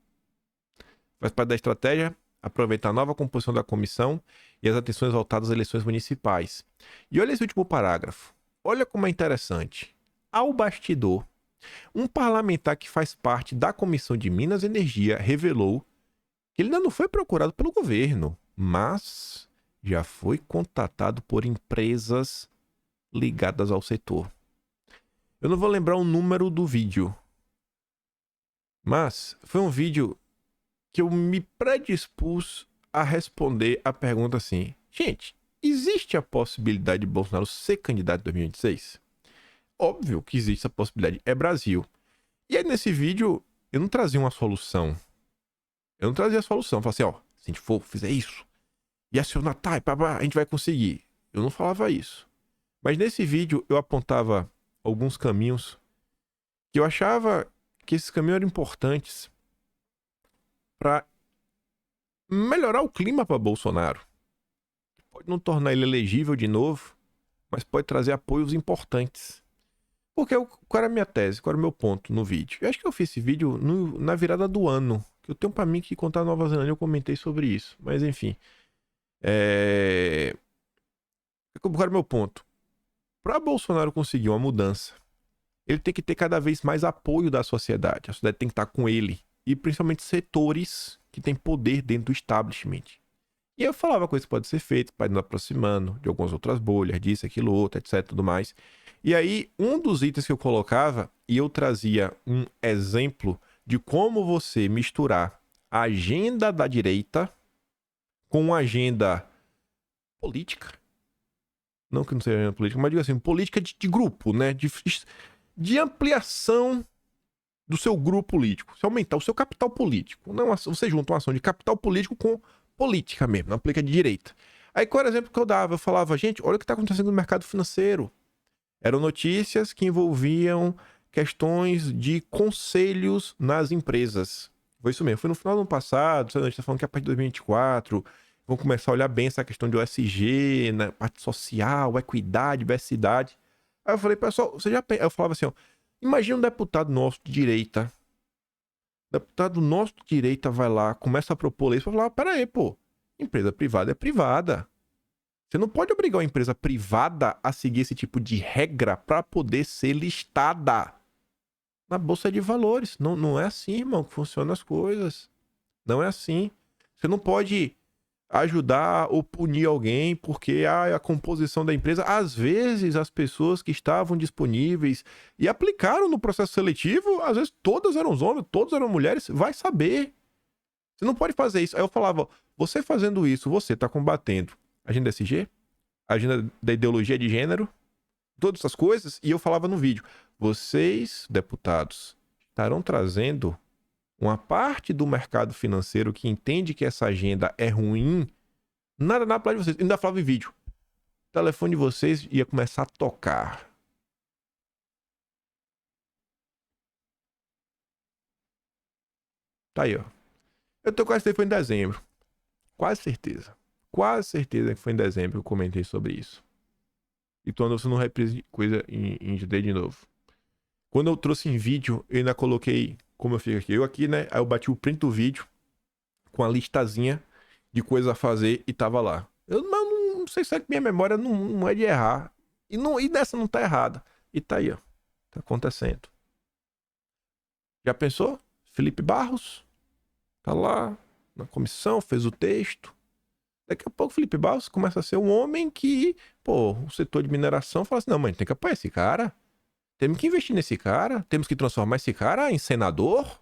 Faz parte da estratégia aproveitar a nova composição da comissão e as atenções voltadas às eleições municipais. E olha esse último parágrafo. Olha como é interessante. Ao bastidor, um parlamentar que faz parte da Comissão de Minas e Energia revelou que ele ainda não foi procurado pelo governo, mas já foi contatado por empresas ligadas ao setor. Eu não vou lembrar o número do vídeo, mas foi um vídeo que eu me predispus a responder a pergunta assim: gente, existe a possibilidade de Bolsonaro ser candidato em 2026? Óbvio que existe essa possibilidade, é Brasil. E aí nesse vídeo eu não trazia uma solução. Eu não trazia a solução. Eu falava assim, ó, se a gente fizer isso, e acionar, tá, a gente vai conseguir. Eu não falava isso. Mas nesse vídeo eu apontava alguns caminhos que eu achava que esses caminhos eram importantes para melhorar o clima para Bolsonaro. Pode não tornar ele elegível de novo, mas pode trazer apoios importantes. Porque qual era a minha tese, qual era o meu ponto no vídeo? Eu acho que eu fiz esse vídeo na virada do ano, que eu tenho pra mim que contar a Nova Zelândia, eu comentei sobre isso. Mas enfim. Qual era o meu ponto? Pra Bolsonaro conseguir uma mudança, ele tem que ter cada vez mais apoio da sociedade. A sociedade tem que estar com ele. E principalmente setores que têm poder dentro do establishment. E eu falava coisas que podem ser feitas para ir nos aproximando de algumas outras bolhas, disso, aquilo, outro, etc, tudo mais. E aí, um dos itens que eu colocava, e eu trazia um exemplo de como você misturar a agenda da direita com a agenda política. Não que não seja agenda política, mas digo assim, política de grupo, né? De ampliação do seu grupo político. Você aumentar o seu capital político. Não, você junta uma ação de capital político com política mesmo, não aplica de direita. Aí qual era o exemplo que eu dava? Eu falava, gente, olha o que está acontecendo no mercado financeiro. Eram notícias que envolviam questões de conselhos nas empresas. Foi isso mesmo. Foi no final do ano passado, a gente está falando que a partir de 2024 vão começar a olhar bem essa questão de OSG, na parte social, equidade, diversidade. Aí eu falei, pessoal, você já pensa? Eu falava assim, ó, imagina um deputado nosso de direita. Deputado nosso de direita vai lá, começa a propor leis, vai falar, pera aí, pô, empresa privada é privada. Você não pode obrigar uma empresa privada a seguir esse tipo de regra para poder ser listada. na bolsa de valores. Não, não é assim, irmão, que funcionam as coisas. Não é assim. Você não pode ajudar ou punir alguém porque a composição da empresa, às vezes as pessoas que estavam disponíveis e aplicaram no processo seletivo, às vezes todas eram homens, todas eram mulheres, vai saber. Você não pode fazer isso. Aí eu falava, você fazendo isso, você está combatendo a agenda SG, a agenda da ideologia de gênero, todas essas coisas, e eu falava no vídeo, vocês, deputados, estarão trazendo uma parte do mercado financeiro que entende que essa agenda é ruim, nada na plata de vocês. Ainda falava em vídeo. O telefone de vocês ia começar a tocar. Tá aí, ó. Eu tô quase certeza que foi em dezembro. Quase certeza. Quase certeza que foi em dezembro que eu comentei sobre isso. E tô andando não reprise coisa em de novo. Quando eu trouxe em vídeo, eu ainda coloquei como eu fico aqui. Eu aqui, né? Aí eu bati o print do vídeo com a listazinha de coisas a fazer e tava lá. Eu não sei se é que minha memória não é de errar. E dessa não tá errada. E tá aí, ó. Tá acontecendo. Já pensou? Felipe Barros tá lá na comissão, fez o texto. Daqui a pouco Felipe Barros começa a ser um homem que, pô, o setor de mineração fala assim, não, mãe, tem que apoiar esse cara. Temos que investir nesse cara. Temos que transformar esse cara em senador.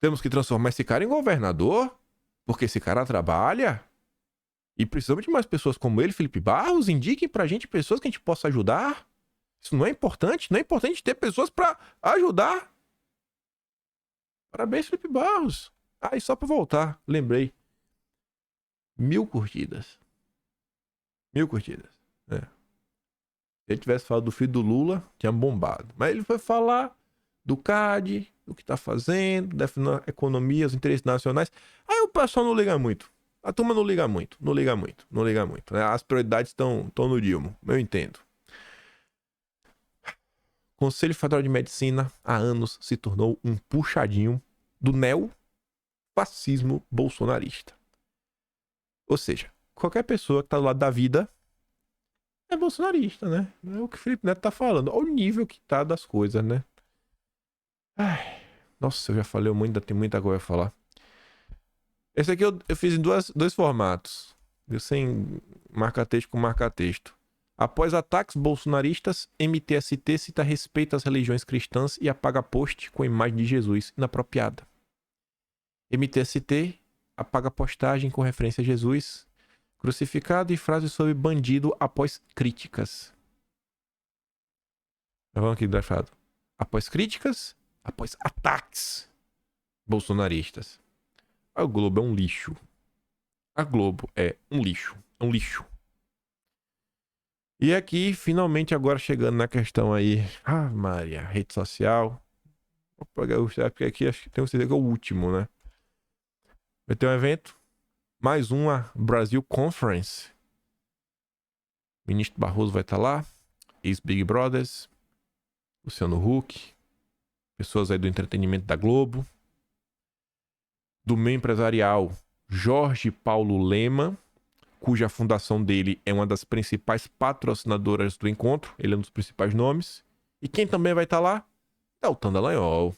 Temos que transformar esse cara em governador. Porque esse cara trabalha. E precisamos de mais pessoas como ele, Felipe Barros. Indiquem pra gente pessoas que a gente possa ajudar. Isso não é importante? Não é importante ter pessoas pra ajudar? Parabéns, Felipe Barros. Ah, e só pra voltar, lembrei. 1000 curtidas. 1000 curtidas. É. Se ele tivesse falado do filho do Lula, tinha bombado. Mas ele foi falar do CAD, do que tá fazendo, definindo a economia, os interesses nacionais. Aí o pessoal não liga muito. A turma não liga muito, não liga muito, não liga muito. As prioridades estão no Dilma, eu entendo. O Conselho Federal de Medicina, há anos, se tornou um puxadinho do neofascismo bolsonarista. Ou seja, qualquer pessoa que tá do lado da vida é bolsonarista, né? É o que o Felipe Neto tá falando. Olha o nível que tá das coisas, né? Ai, nossa, eu já falei muito, ainda tem muita coisa a falar. Esse aqui eu fiz em dois formatos. Viu? Sem marca-texto com marca-texto. Após ataques bolsonaristas, MTST cita respeito às religiões cristãs e apaga post com imagem de Jesus inapropriada. MTST apaga postagem com referência a Jesus crucificado e frases sobre bandido após críticas. Vamos aqui, grafado. Após críticas, após ataques bolsonaristas. A Globo é um lixo. A Globo é um lixo. É um lixo. E aqui, finalmente, agora chegando na questão aí. Ah, Maria, rede social. Vou pegar o porque aqui acho que tem que é o último, né? Vai ter um evento. Mais uma Brasil Conference. O ministro Barroso vai estar lá. Ex-Big Brothers. Luciano Huck. Pessoas aí do entretenimento da Globo. Do meio empresarial, Jorge Paulo Lema, cuja fundação dele é uma das principais patrocinadoras do encontro. Ele é um dos principais nomes. E quem também vai estar lá? Deltan Dallagnol.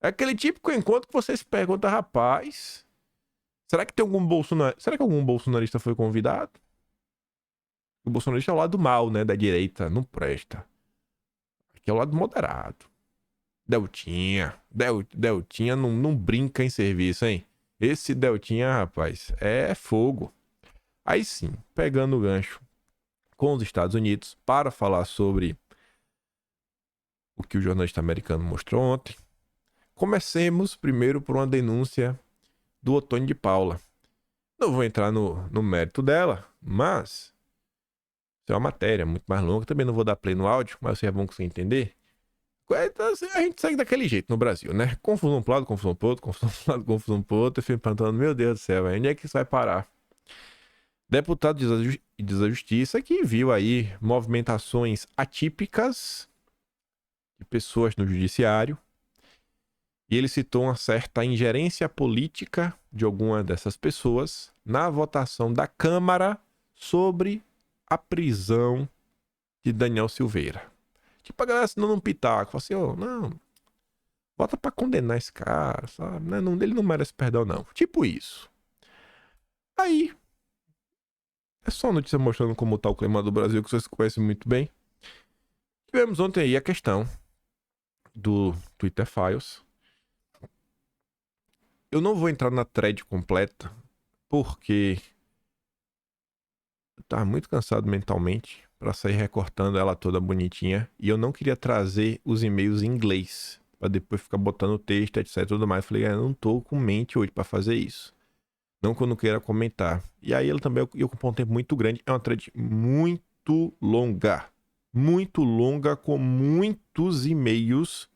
É aquele típico encontro que você se pergunta, rapaz, será que tem algum bolsonarista? Será que algum bolsonarista foi convidado? O bolsonarista é o lado mal, né? Da direita. Não presta. Aqui é o lado moderado. Deltinha não brinca em serviço, hein? Esse Deltinha, rapaz, é fogo. Aí sim, pegando o gancho com os Estados Unidos para falar sobre o que o jornalista americano mostrou ontem. Comecemos primeiro por uma denúncia do Otônio de Paula. Não vou entrar no mérito dela, mas isso é uma matéria muito mais longa. Também não vou dar play no áudio, mas é bom que você entender. A gente segue daquele jeito no Brasil, né? Confusão pro lado, confusão pro outro, confusão pro lado, confusão pro outro. Eu fico perguntando, meu Deus do céu, onde é que isso vai parar? Deputado da Justiça que viu aí movimentações atípicas de pessoas no judiciário. E ele citou uma certa ingerência política de alguma dessas pessoas na votação da Câmara sobre a prisão de Daniel Silveira. Tipo, a galera assinando um pitaco. Fala assim, não, Vota pra condenar esse cara, sabe? Ele não merece perdão, não. Tipo isso. Aí, é só notícia mostrando como tá o clima do Brasil, que vocês conhecem muito bem. Tivemos ontem aí a questão do Twitter Files. Eu não vou entrar na thread completa, porque eu tava muito cansado mentalmente pra sair recortando ela toda bonitinha. E eu não queria trazer os e-mails em inglês, pra depois ficar botando texto, etc e tudo mais. Eu falei, eu não tô com mente hoje pra fazer isso. Não que eu não queira comentar. E aí ela também ocupou um tempo muito grande. É uma thread muito longa. Muito longa, com muitos e-mails.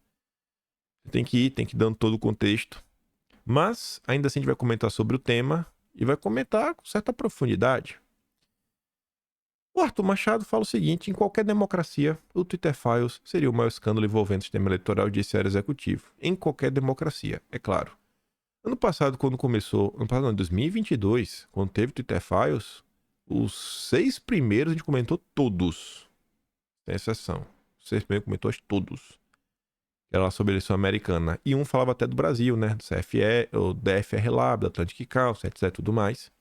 Você tem que ir dando todo o contexto. Mas, ainda assim, a gente vai comentar sobre o tema e vai comentar com certa profundidade. O Arthur Machado fala o seguinte: em qualquer democracia, o Twitter Files seria o maior escândalo envolvendo o sistema eleitoral e judiciário executivo. Em qualquer democracia, é claro. Ano passado, quando começou, ano passado, não, em 2022, quando teve Twitter Files, os 6 primeiros a gente comentou todos, sem exceção. Os 6 primeiros comentou todos. Era lá sobre a eleição americana. E um falava até do Brasil, né? Do CFE, o DFR Lab, da Atlantic Council, etc. Tudo mais.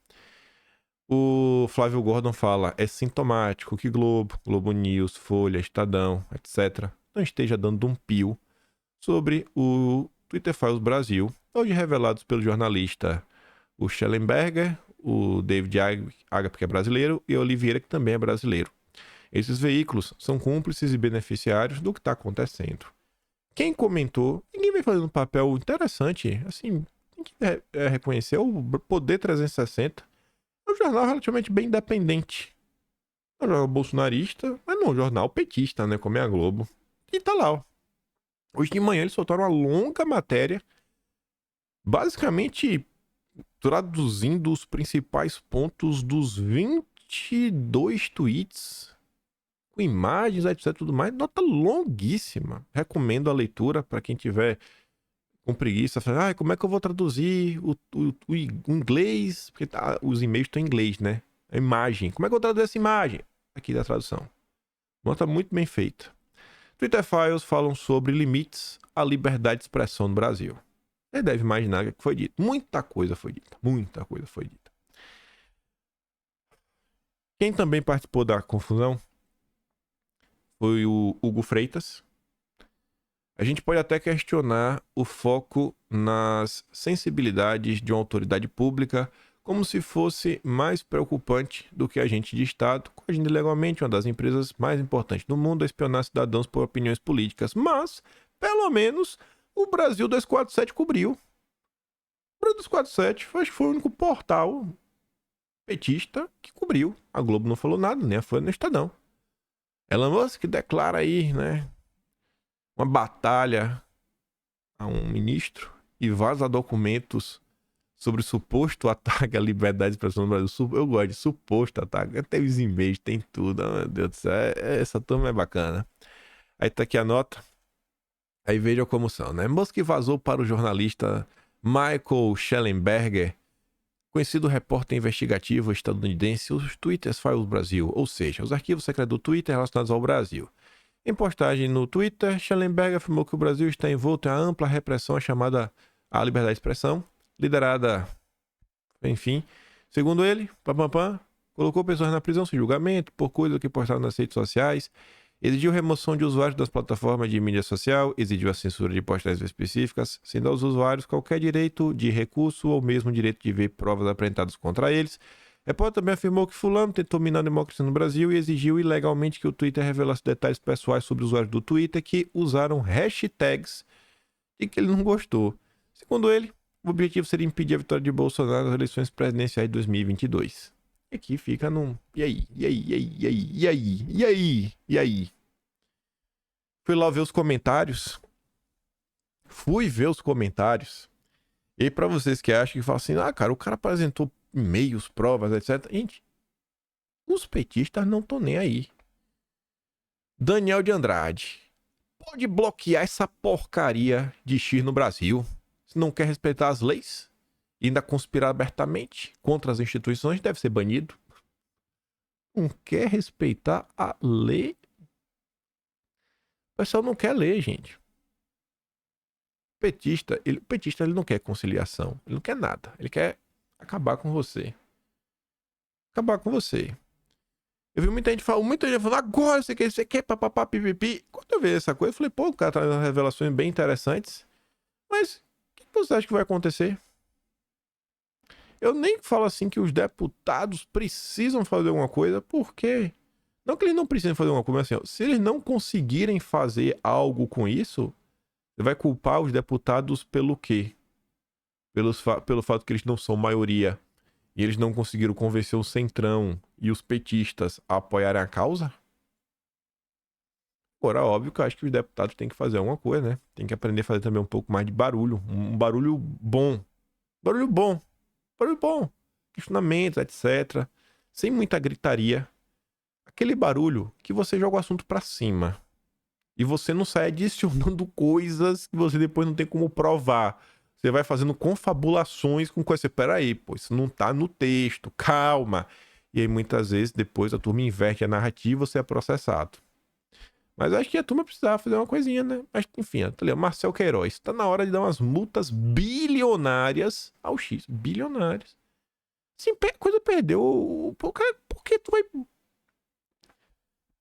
O Flávio Gordon fala: é sintomático que Globo News, Folha, Estadão, etc. não esteja dando um pio sobre o Twitter Files Brasil, hoje revelados pelo jornalista o Schellenberger, o David Agape, que é brasileiro, e o Oliveira, que também é brasileiro. Esses veículos são cúmplices e beneficiários do que está acontecendo. Quem comentou, ninguém vem fazendo um papel interessante, assim, tem que reconhecer o Poder 360. É um jornal relativamente bem independente. É um jornal bolsonarista, mas não é um jornal petista, né, como é a Globo. E tá lá, ó. Hoje de manhã eles soltaram uma longa matéria, basicamente traduzindo os principais pontos dos 22 tweets, com imagens, etc, tudo mais. Nota longuíssima. Recomendo a leitura para quem tiver com preguiça. Como é que eu vou traduzir o inglês? Porque os e-mails estão em inglês, né? A imagem. Como é que eu traduzo essa imagem? Aqui da tradução. Nota muito bem feita. Twitter Files falam sobre limites à liberdade de expressão no Brasil. Você deve imaginar o que foi dito. Muita coisa foi dita. Muita coisa foi dita. Quem também participou da confusão foi o Hugo Freitas. A gente pode até questionar o foco nas sensibilidades de uma autoridade pública, como se fosse mais preocupante do que agente de Estado, coagindo ilegalmente uma das empresas mais importantes do mundo a espionar cidadãos por opiniões políticas. Mas, pelo menos, o Brasil 247 cobriu. O Brasil 247 acho que foi o único portal petista que cobriu. A Globo não falou nada, nem a Folha nem o Estadão. Elon Musk declara aí, né, uma batalha a um ministro e vaza documentos sobre o suposto ataque à liberdade de expressão no Brasil. Eu gosto de suposto ataque. Até os e-mails, tem tudo. Oh, meu Deus do céu. Essa turma é bacana. Aí tá aqui a nota. Aí veja como são, né? Musk vazou para o jornalista Michael Schellenberger, conhecido repórter investigativo estadunidense, os Twitter Files Brasil, ou seja, os arquivos secretos do Twitter relacionados ao Brasil. Em postagem no Twitter, Schellenberg afirmou que o Brasil está envolto em uma ampla repressão chamada à liberdade de expressão, liderada, enfim, segundo ele, colocou pessoas na prisão sem julgamento por coisas que postaram nas redes sociais, exigiu remoção de usuários das plataformas de mídia social, exigiu a censura de postagens específicas, sendo aos usuários qualquer direito de recurso ou mesmo direito de ver provas apresentadas contra eles. Repórter também afirmou que fulano tentou minar a democracia no Brasil e exigiu ilegalmente que o Twitter revelasse detalhes pessoais sobre os usuários do Twitter que usaram hashtags de que ele não gostou. Segundo ele, o objetivo seria impedir a vitória de Bolsonaro nas eleições presidenciais de 2022. E aqui fica num... E aí? E aí? E aí? E aí? E aí? E aí? E aí? Fui lá ver os comentários. Fui ver os comentários. E aí, pra vocês que acham que falam assim, cara, o cara apresentou e-mails, provas, etc. Gente, os petistas não estão nem aí. Daniel de Andrade. Pode bloquear essa porcaria de X no Brasil. Se não quer respeitar as leis e ainda conspirar abertamente contra as instituições, deve ser banido. Não quer respeitar a lei? O pessoal não quer ler, gente. O petista ele não quer conciliação, ele não quer nada, ele quer acabar com você. Acabar com você. Eu vi muita gente falando, agora você quer, papapá, pipipi. Quando eu vi essa coisa, eu falei, pô, o cara tá dando revelações bem interessantes, mas o que você acha que vai acontecer? Eu nem falo assim que os deputados precisam fazer alguma coisa, porque... Não que eles não precisem fazer alguma coisa, mas assim, ó, se eles não conseguirem fazer algo com isso, você vai culpar os deputados pelo quê? Pelo fato que eles não são maioria e eles não conseguiram convencer o Centrão e os petistas a apoiarem a causa? Agora, óbvio que eu acho que os deputados têm que fazer alguma coisa, né? Tem que aprender a fazer também um pouco mais de barulho. Um barulho bom. Barulho bom. Barulho bom. Questionamentos, etc. Sem muita gritaria. Aquele barulho que você joga o assunto pra cima. E você não sai adicionando coisas que você depois não tem como provar. Você vai fazendo confabulações com coisa. Peraí, pô, isso não tá no texto. Calma. E aí, muitas vezes, depois a turma inverte a narrativa e você é processado. Mas eu acho que a turma precisava fazer uma coisinha, né? Mas, enfim, o Marcel Queiroz. Tá na hora de dar umas multas bilionárias ao X. Bilionárias. Sim, coisa perdeu. Por que tu vai...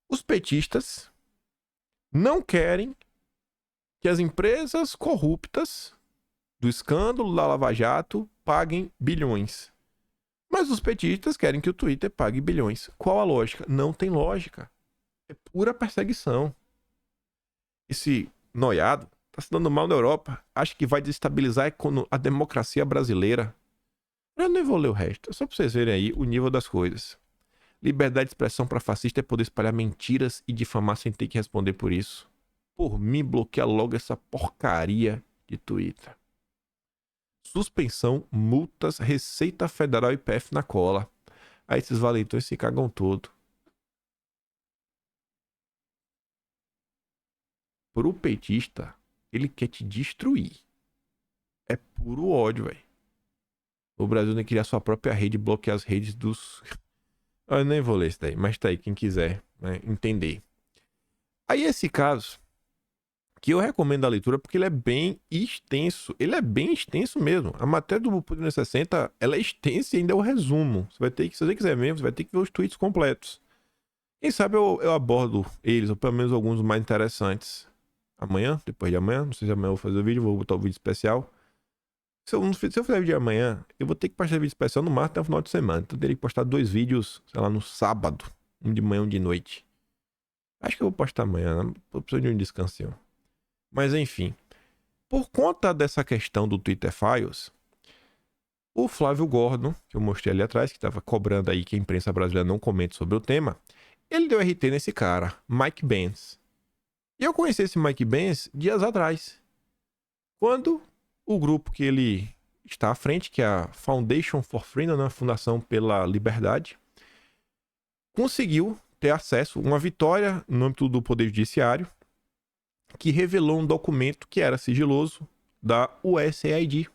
Os petistas não querem que as empresas corruptas do escândalo da Lava Jato paguem bilhões. Mas os petistas querem que o Twitter pague bilhões. Qual a lógica? Não tem lógica. É pura perseguição. Esse noiado tá se dando mal na Europa. Acha que vai desestabilizar a democracia brasileira. Eu nem vou ler o resto. É só pra vocês verem aí o nível das coisas. Liberdade de expressão para fascista é poder espalhar mentiras e difamar sem ter que responder por isso. Por mim, bloqueia logo essa porcaria de Twitter. Suspensão, multas, Receita Federal e PF na cola. Aí esses valentões se cagam todo. Pro petista, ele quer te destruir. É puro ódio, velho. O Brasil nem criar sua própria rede e bloquear as redes dos... Eu nem vou ler isso daí, mas tá aí, quem quiser, né, entender. Aí esse caso, que eu recomendo a leitura porque ele é bem extenso. Ele é bem extenso mesmo. A matéria do Poder 60, ela é extensa e ainda é o resumo. Você vai ter que, se você quiser mesmo, você vai ter que ver os tweets completos. Quem sabe eu abordo eles, ou pelo menos alguns mais interessantes. Amanhã, depois de amanhã, não sei se amanhã eu vou fazer o vídeo, vou botar o vídeo especial. Se eu fizer vídeo de amanhã, eu vou ter que postar vídeo especial no máximo até o final de semana. Então eu teria que postar 2 vídeos, sei lá, no sábado. Um de manhã e um de noite. Acho que eu vou postar amanhã, né? Eu preciso de um descansinho. Mas enfim. Por conta dessa questão do Twitter Files, o Flávio Gordon, que eu mostrei ali atrás, que estava cobrando aí que a imprensa brasileira não comente sobre o tema, ele deu RT nesse cara, Mike Benz. E eu conheci esse Mike Benz dias atrás. Quando o grupo que ele está à frente, que é a Foundation for Freedom, né, Fundação pela Liberdade, conseguiu ter acesso, uma vitória no âmbito do Poder Judiciário, que revelou um documento que era sigiloso da USAID.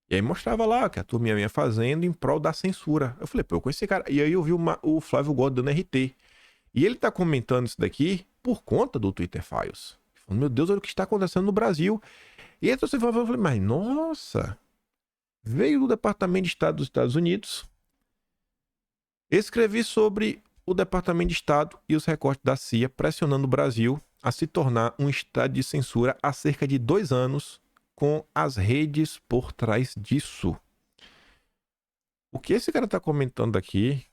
E aí mostrava lá que a turminha vinha fazendo em prol da censura. Eu falei, pô, eu conheci esse cara. E aí eu vi o Flávio Gordon dando RT. E ele tá comentando isso daqui por conta do Twitter Files. Falando, meu Deus, olha o que está acontecendo no Brasil. E aí você falou, eu falei, mas nossa, veio do Departamento de Estado dos Estados Unidos. Escrevi sobre o Departamento de Estado e os recortes da CIA pressionando o Brasil a se tornar um estado de censura há cerca de 2 anos, com as redes por trás disso. O que esse cara tá comentando aqui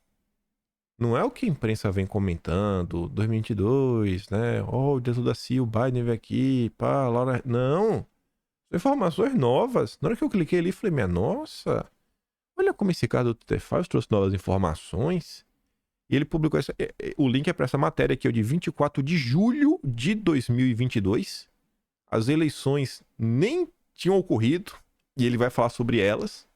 não é o que a imprensa vem comentando, 2022, né? Oh, o diretor da CIA, o Biden veio aqui, pá, Laura... Não! São informações novas. Na hora que eu cliquei ali, falei, minha nossa, olha como esse cara do Twitter Files trouxe novas informações. E ele publicou o link é para essa matéria aqui, de 24 de julho de 2022. As eleições nem tinham ocorrido e ele vai falar sobre elas.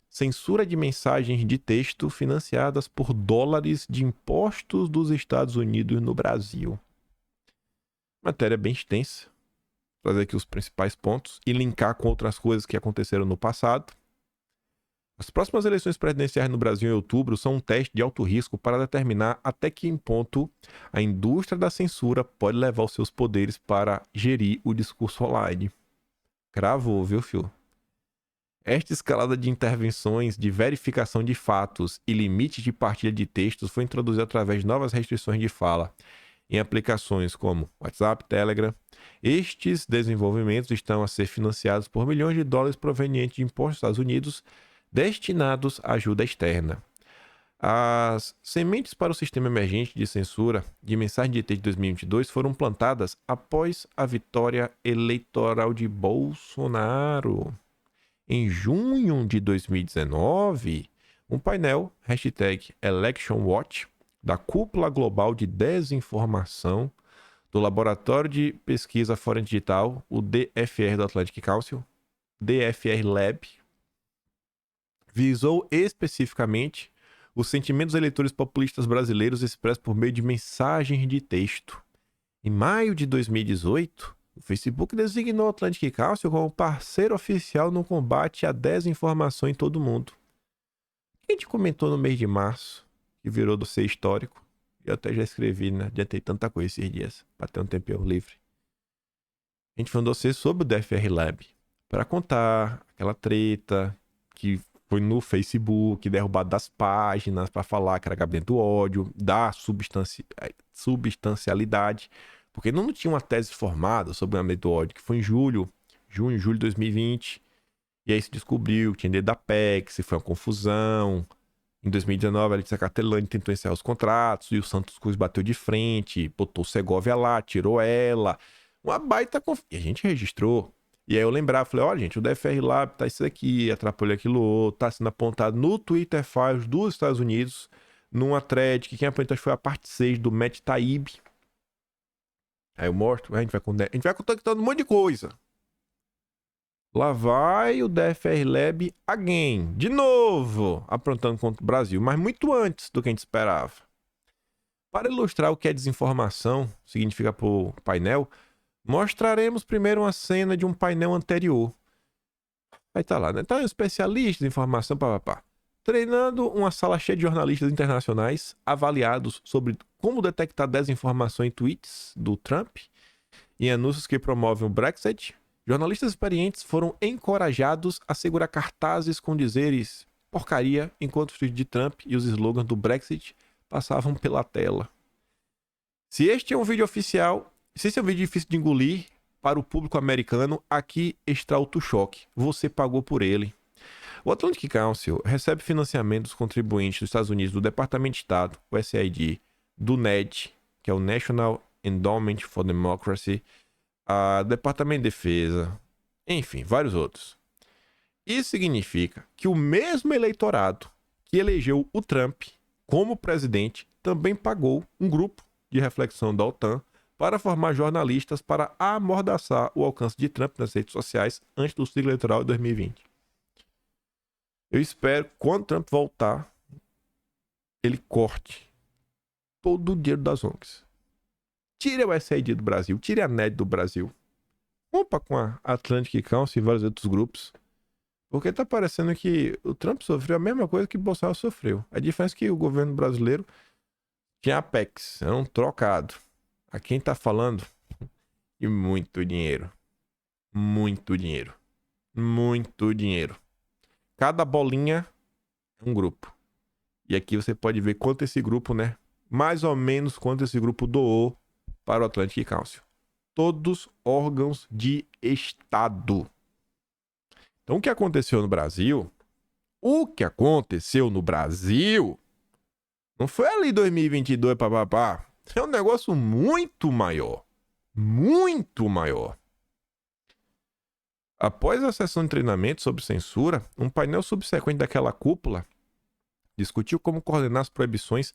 Censura de mensagens de texto financiadas por dólares de impostos dos Estados Unidos no Brasil. Matéria bem extensa. Vou trazer aqui os principais pontos e linkar com outras coisas que aconteceram no passado. As próximas eleições presidenciais no Brasil em outubro são um teste de alto risco para determinar até que ponto a indústria da censura pode levar os seus poderes para gerir o discurso online. Cravou, viu, filho? Esta escalada de intervenções de verificação de fatos e limites de partilha de textos foi introduzida através de novas restrições de fala em aplicações como WhatsApp, Telegram. Estes desenvolvimentos estão a ser financiados por milhões de dólares provenientes de impostos dos Estados Unidos destinados à ajuda externa. As sementes para o sistema emergente de censura de mensagem de texto de 2022 foram plantadas após a vitória eleitoral de Bolsonaro. Em junho de 2019, um painel #ElectionWatch da Cúpula Global de Desinformação do Laboratório de Pesquisa Forense Digital, o DFR do Atlantic Council, DFR Lab, visou especificamente os sentimentos dos eleitores populistas brasileiros expressos por meio de mensagens de texto. Em maio de 2018, o Facebook designou o Atlantic Council como parceiro oficial no combate à desinformação em todo o mundo. A gente comentou no mês de março, que virou do ser histórico. Eu até já escrevi, né? Adiantei tanta coisa esses dias, para ter um tempinho livre. A gente falou sobre o DFR Lab, para contar aquela treta que foi no Facebook, derrubado das páginas para falar que era gabinete do ódio, da substancialidade, porque não tinha uma tese formada sobre o gabinete do ódio, que foi em julho de 2020, e aí se descobriu que tinha dedo da PEC, foi uma confusão. Em 2019, a Letícia Cartelani tentou encerrar os contratos, e o Santos Cruz bateu de frente, botou Segovia lá, tirou ela. Uma baita confusão. E a gente registrou. E aí eu lembrava, falei, olha gente, o DFR Lab tá isso aqui, atrapalhou aquilo outro, tá sendo apontado no Twitter Files dos Estados Unidos, numa thread, que quem apontou foi a parte 6 do Matt Taibbi. Aí eu mostro, a gente vai contactando um monte de coisa. Lá vai o DFR Lab again, de novo, aprontando contra o Brasil, mas muito antes do que a gente esperava. Para ilustrar o que é desinformação significa para o painel, mostraremos primeiro uma cena de um painel anterior. Aí tá lá, né? Então, especialistas em informação, papapá, treinando uma sala cheia de jornalistas internacionais avaliados sobre como detectar desinformação em tweets do Trump e anúncios que promovem o Brexit. Jornalistas experientes foram encorajados a segurar cartazes com dizeres porcaria enquanto os tweets de Trump e os slogans do Brexit passavam pela tela. Se este é um vídeo oficial, se esse é um vídeo difícil de engolir para o público americano, aqui está o choque. Você pagou por ele. O Atlantic Council recebe financiamento dos contribuintes dos Estados Unidos, do Departamento de Estado, o USAID, do NED, que é o National Endowment for Democracy, a Departamento de Defesa, enfim, vários outros. Isso significa que o mesmo eleitorado que elegeu o Trump como presidente também pagou um grupo de reflexão da OTAN para formar jornalistas para amordaçar o alcance de Trump nas redes sociais antes do ciclo eleitoral de 2020. Eu espero que quando Trump voltar, ele corte todo o dinheiro das ONGs. Tire o SAID do Brasil, tire a NED do Brasil. Rompa com a Atlantic Council e vários outros grupos. Porque tá parecendo que o Trump sofreu a mesma coisa que o Bolsonaro sofreu. A diferença é que o governo brasileiro tinha Apex, era um trocado. A quem tá falando de muito dinheiro. Muito dinheiro. Muito dinheiro. Cada bolinha é um grupo. E aqui você pode ver quanto esse grupo, né? Mais ou menos quanto esse grupo doou para o Atlantic Council. Todos órgãos de Estado. Então, o que aconteceu no Brasil? O que aconteceu no Brasil não foi ali 2022, papapá. É um negócio muito maior. Muito maior. Após a sessão de treinamento sobre censura, um painel subsequente daquela cúpula discutiu como coordenar as proibições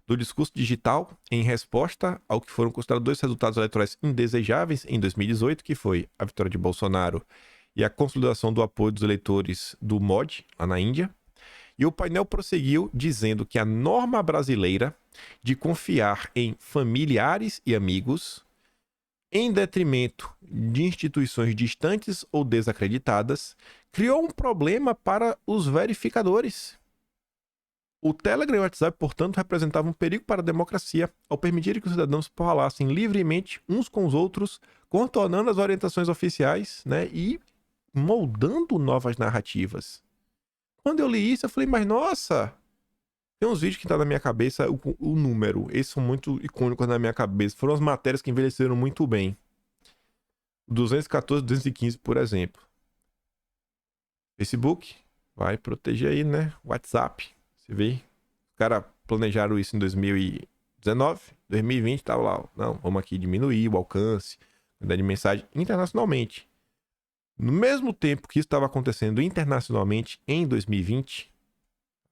do discurso digital em resposta ao que foram considerados dois resultados eleitorais indesejáveis em 2018, que foi a vitória de Bolsonaro e a consolidação do apoio dos eleitores do MOD, lá na Índia. E o painel prosseguiu dizendo que a norma brasileira de confiar em familiares e amigos, em detrimento de instituições distantes ou desacreditadas, criou um problema para os verificadores. O Telegram e o WhatsApp, portanto, representavam um perigo para a democracia ao permitir que os cidadãos falassem livremente uns com os outros, contornando as orientações oficiais, né, e moldando novas narrativas. Quando eu li isso, eu falei, mas nossa, tem uns vídeos que tá na minha cabeça, o número, esses são muito icônicos na minha cabeça, foram as matérias que envelheceram muito bem. 214, 215, por exemplo. Facebook vai proteger aí, né? WhatsApp, você vê? Os caras planejaram isso em 2019, 2020 tava lá, não, vamos aqui diminuir o alcance, quantidade de mensagem internacionalmente. No mesmo tempo que isso estava acontecendo internacionalmente em 2020,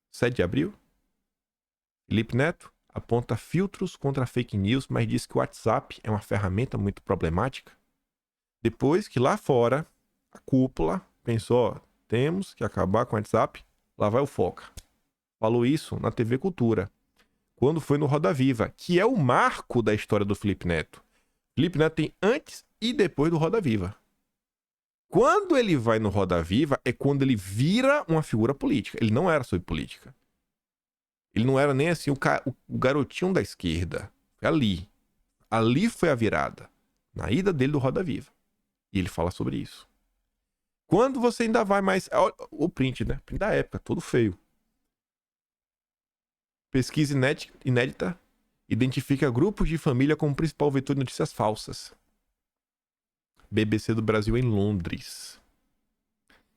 7 de abril, Felipe Neto aponta filtros contra fake news, mas diz que o WhatsApp é uma ferramenta muito problemática. Depois que lá fora, a cúpula pensou, ó, temos que acabar com o WhatsApp, lá vai o Foca. Falou isso na TV Cultura, quando foi no Roda Viva, que é o marco da história do Felipe Neto. Felipe Neto tem antes e depois do Roda Viva. Quando ele vai no Roda Viva é quando ele vira uma figura política. Ele não era sobre política. Ele não era nem assim o garotinho da esquerda. Foi ali. Ali foi a virada. Na ida dele do Roda Viva. E ele fala sobre isso. Quando você ainda vai mais... O print, né? Print da época, todo feio. Pesquisa inédita identifica grupos de família como principal vetor de notícias falsas. BBC do Brasil em Londres.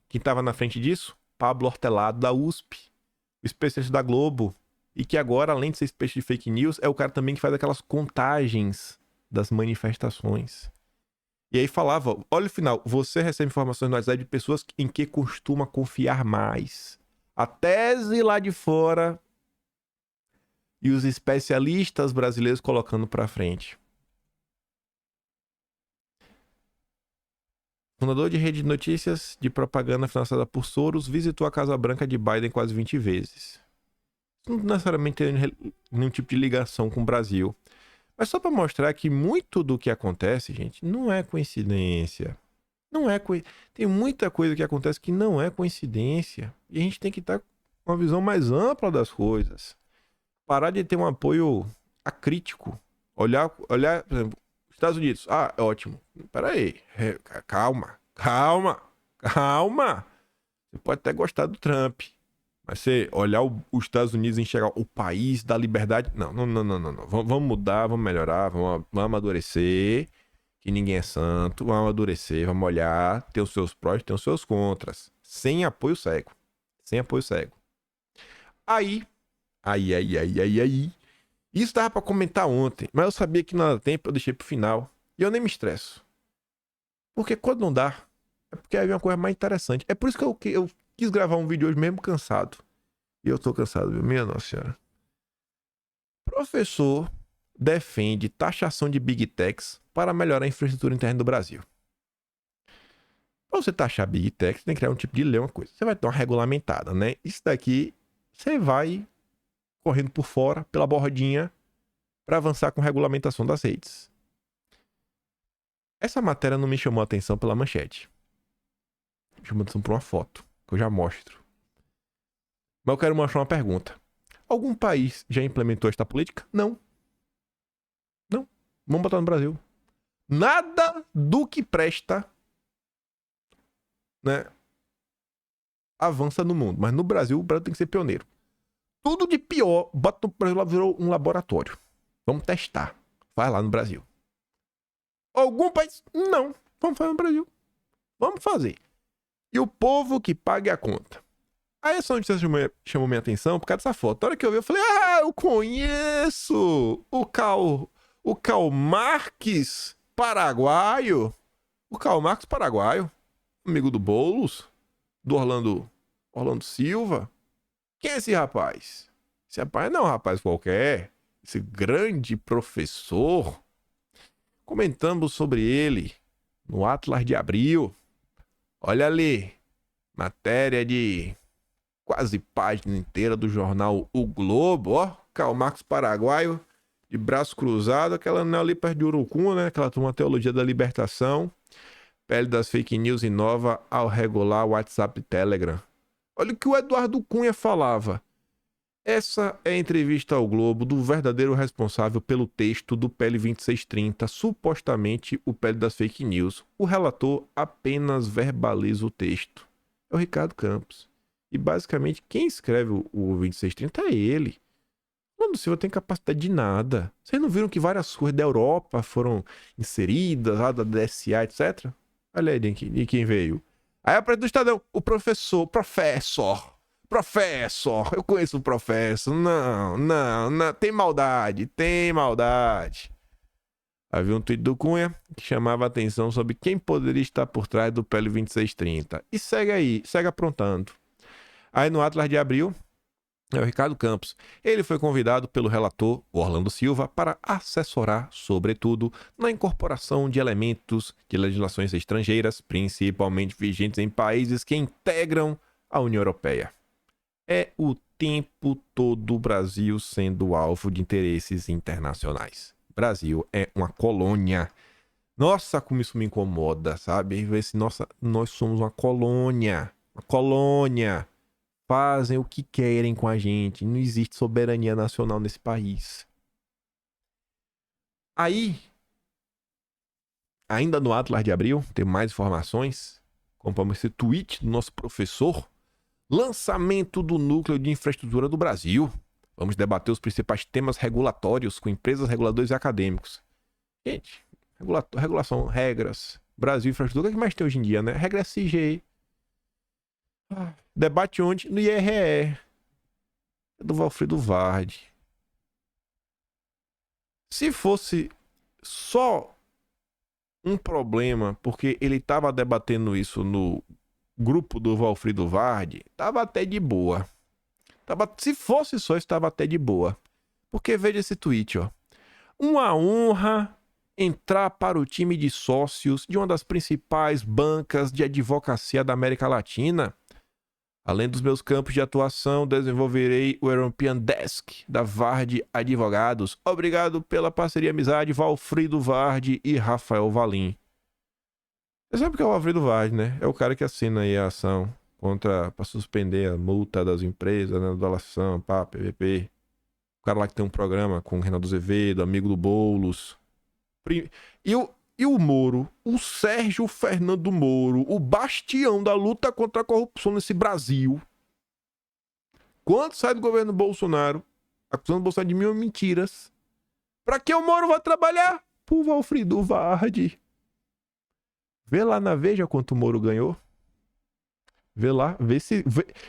Quem estava na frente disso? Pablo Hortelado, da USP. O especialista da Globo. E que agora, além de ser especialista de fake news, é o cara também que faz aquelas contagens das manifestações. E aí falava, olha o final, você recebe informações no WhatsApp de pessoas em que costuma confiar mais. A tese lá de fora e os especialistas brasileiros colocando pra frente. Fundador de rede de notícias de propaganda financiada por Soros visitou a Casa Branca de Biden quase 20 vezes. Não necessariamente tem nenhum tipo de ligação com o Brasil. Mas só para mostrar que muito do que acontece, gente, não é coincidência. Não é Tem muita coisa que acontece que não é coincidência. E a gente tem que estar com uma visão mais ampla das coisas. Parar de ter um apoio acrítico. Olhar, por exemplo, Estados Unidos. Ah, é ótimo. Peraí. Calma. Você pode até gostar do Trump. Mas você olhar os Estados Unidos e enxergar o país da liberdade... Não. Vamos mudar, vamos melhorar, vamos amadurecer. Que ninguém é santo. Vamos amadurecer, vamos olhar. Tem os seus prós, tem os seus contras. Sem apoio cego. Aí. Isso dava pra comentar ontem. Mas eu sabia que não era tempo, eu deixei pro final. E eu nem me estresso. Porque quando não dá, é porque aí vem uma coisa mais interessante. É por isso que eu quis gravar um vídeo hoje mesmo cansado. E eu tô cansado, viu? Minha nossa senhora. Professor defende taxação de Big Techs para melhorar a infraestrutura interna do Brasil. Pra você taxar Big Techs, tem que criar um tipo de lei, uma coisa. Você vai ter uma regulamentada, né? Isso daqui, você vai correndo por fora, pela bordinha, para avançar com regulamentação das redes. Essa matéria não me chamou a atenção pela manchete. Me chamou a atenção por uma foto, que eu já mostro. Mas eu quero mostrar uma pergunta. Algum país já implementou esta política? Não. Vamos botar no Brasil. Nada do que presta, né, avança no mundo. Mas no Brasil, o Brasil tem que ser pioneiro. Tudo de pior, bota no Brasil, lá virou um laboratório. Vamos testar. Vai lá no Brasil. Algum país? Não. Vamos fazer no Brasil. Vamos fazer. E o povo que pague a conta. Aí essa notícia chamou minha atenção por causa dessa foto. A hora que eu vi, eu falei, eu conheço o Karl Marx paraguaio. O Karl Marx paraguaio. Amigo do Boulos. Do Orlando Silva. Quem é esse rapaz? Esse rapaz não é um rapaz qualquer. Esse grande professor. Comentamos sobre ele no Atlas de Abril. Olha ali. Matéria de quase página inteira do jornal O Globo. Ó, Karl Marx paraguaio. De braço cruzado. Aquela não é ali perto de Urucum, né? Aquela turma Teologia da Libertação. PL das fake news inova ao regular o WhatsApp e Telegram. Olha o que o Eduardo Cunha falava. Essa é a entrevista ao Globo do verdadeiro responsável pelo texto do PL 2630, supostamente o PL das fake news. O relator apenas verbaliza o texto. É o Ricardo Campos. E basicamente quem escreve o 2630 é ele. Mano, Silva tem capacidade de nada. Vocês não viram que várias coisas da Europa foram inseridas, lá da DSA, etc? Olha aí de quem veio. Aí a presidente do Estadão, o professor, eu conheço o professor. Não, tem maldade. Havia um tweet do Cunha que chamava a atenção sobre quem poderia estar por trás do PL 2630. E segue aí, segue aprontando. Aí no Atlas de Abril, é o Ricardo Campos. Ele foi convidado pelo relator Orlando Silva para assessorar, sobretudo, na incorporação de elementos de legislações estrangeiras, principalmente vigentes em países que integram a União Europeia. É o tempo todo o Brasil sendo alvo de interesses internacionais. Brasil é uma colônia. Nossa, como isso me incomoda, sabe? Nossa, nós somos uma colônia. Uma colônia. Fazem o que querem com a gente. Não existe soberania nacional nesse país. Aí, ainda no Atlas de Abril, tem mais informações. Como esse tweet do nosso professor. Lançamento do Núcleo de Infraestrutura do Brasil. Vamos debater os principais temas regulatórios com empresas, reguladores e acadêmicos. Gente, regulação, regras. Brasil, infraestrutura, o que mais tem hoje em dia, né? Regra SG. Debate onde? No IRE. Do Valfrido Vardi. Se fosse só um problema, porque ele estava debatendo isso no grupo do Valfrido Vardi, tava até de boa. Se fosse só, estava até de boa. Porque veja esse tweet, ó. Uma honra entrar para o time de sócios de uma das principais bancas de advocacia da América Latina. Além dos meus campos de atuação, desenvolverei o European Desk da Vardi Advogados. Obrigado pela parceria e amizade, Valfrido Vardi e Rafael Valim. Você sabe o que é o Valfrido Vardi, né? É o cara que assina aí a ação para suspender a multa das empresas, né? Dolação, PVP. O cara lá que tem um programa com o Reinaldo Azevedo, amigo do Boulos. E o Moro, o Sérgio Fernando Moro, o bastião da luta contra a corrupção nesse Brasil. Quando sai do governo Bolsonaro, acusando o Bolsonaro de mil mentiras, pra que o Moro vai trabalhar? Pro Valfrido Vardi. Vê lá na Veja quanto o Moro ganhou. Vê lá,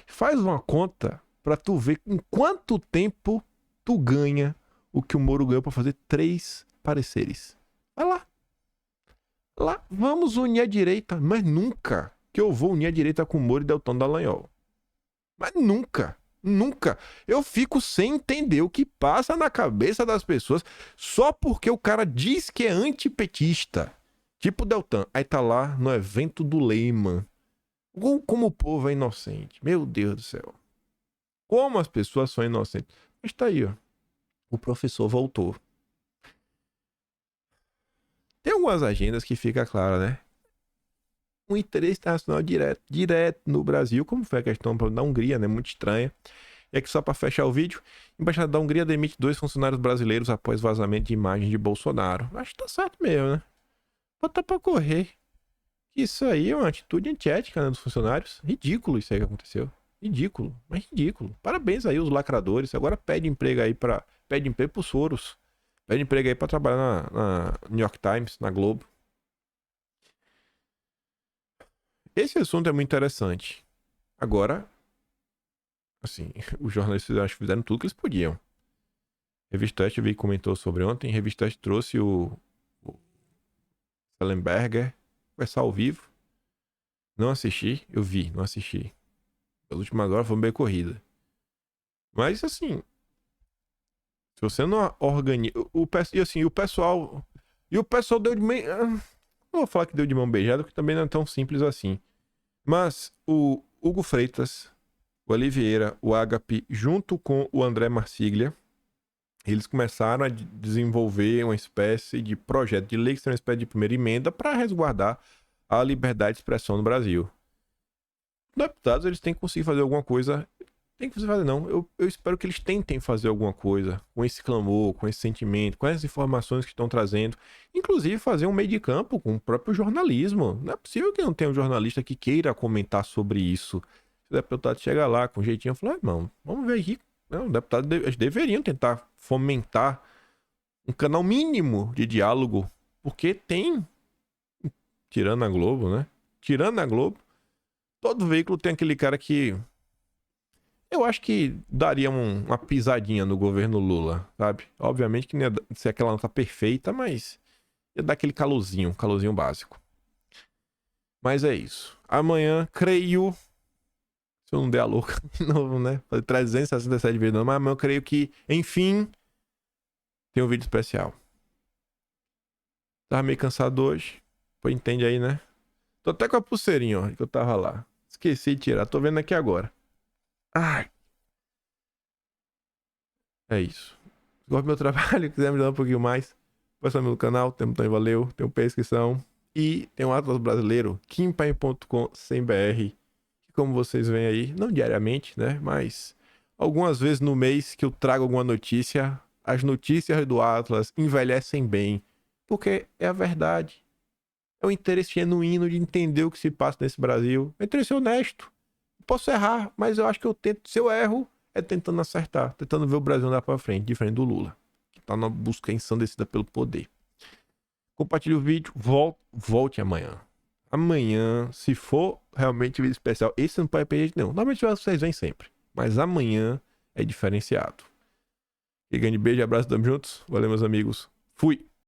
faz uma conta pra tu ver em quanto tempo tu ganha o que o Moro ganhou pra fazer 3 pareceres. Vai lá. Lá, vamos unir a direita. Mas nunca que eu vou unir a direita com o Moro e Deltan Dallagnol. Mas nunca. Eu fico sem entender o que passa na cabeça das pessoas só porque o cara diz que é antipetista. Tipo o Deltan. Aí tá lá no evento do Lehman. Como o povo é inocente. Meu Deus do céu. Como as pessoas são inocentes. Mas tá aí, ó. O professor voltou. Tem algumas agendas que fica claro, né? Um interesse internacional direto no Brasil, como foi a questão da Hungria, né? Muito estranha. E aqui só para fechar o vídeo, a Embaixada da Hungria demite 2 funcionários brasileiros após vazamento de imagens de Bolsonaro. Acho que tá certo mesmo, né? Bota pra correr. Isso aí é uma atitude antiética, né, dos funcionários. Ridículo isso aí que aconteceu. Ridículo, mas ridículo. Parabéns aí os lacradores. Agora pede emprego pros Soros. Pede emprego aí pra trabalhar na New York Times, na Globo. Esse assunto é muito interessante. Agora, assim, os jornalistas acho que fizeram tudo que eles podiam. Revista Oeste vi comentou sobre ontem. Revista Oeste trouxe o Ellenberger conversar ao vivo. Não assisti, eu vi, não assisti. As últimas horas foram bem corrida. Mas assim, se você não organiza. O pessoal deu de mão. Não vou falar que deu de mão beijada, porque também não é tão simples assim. Mas o Hugo Freitas, o Oliveira, o Agape, junto com o André Marsiglia, eles começaram a desenvolver uma espécie de projeto de lei, que é uma espécie de primeira emenda, para resguardar a liberdade de expressão no Brasil. Os deputados, eles têm que conseguir fazer alguma coisa. Tem que fazer, não. Eu espero que eles tentem fazer alguma coisa com esse clamor, com esse sentimento, com essas informações que estão trazendo. Inclusive fazer um meio de campo com o próprio jornalismo. Não é possível que não tenha um jornalista que queira comentar sobre isso. Se o deputado chega lá com um jeitinho e fala, irmão, vamos ver aqui. Não, eles deveriam tentar fomentar um canal mínimo de diálogo. Porque tem, tirando a Globo, né? Tirando a Globo, todo veículo tem aquele cara que... Eu acho que daria uma pisadinha no governo Lula, sabe? Obviamente que não ia ser aquela nota perfeita, mas ia dar aquele calorzinho básico. Mas é isso. Amanhã, creio... Se eu não der a louca de novo, né? Fazer 367 vídeos, mas amanhã eu creio que, enfim, tem um vídeo especial. Tava meio cansado hoje. Pô, entende aí, né? Tô até com a pulseirinha, ó, que eu tava lá. Esqueci de tirar. Tô vendo aqui agora. Ai. É isso. Se gosta do meu trabalho, quiser me dar um pouquinho mais, passa no canal, tem um botão de valeu, tem um inscrição e tem um Atlas Brasileiro, kimpaim.com.br, que como vocês veem aí, não diariamente, né, mas algumas vezes no mês que eu trago alguma notícia, as notícias do Atlas envelhecem bem, porque é a verdade. É um interesse genuíno de entender o que se passa nesse Brasil. É um interesse honesto. Posso errar, mas eu acho que eu tento, se eu erro, é tentando acertar, tentando ver o Brasil andar pra frente, diferente do Lula, que tá na busca ensandecida pelo poder. Compartilhe o vídeo, volte amanhã. Amanhã, se for realmente vídeo especial, esse não pode perder não. Normalmente vocês vêm sempre, mas amanhã é diferenciado. E grande beijo, abraço, tamo juntos. Valeu, meus amigos. Fui!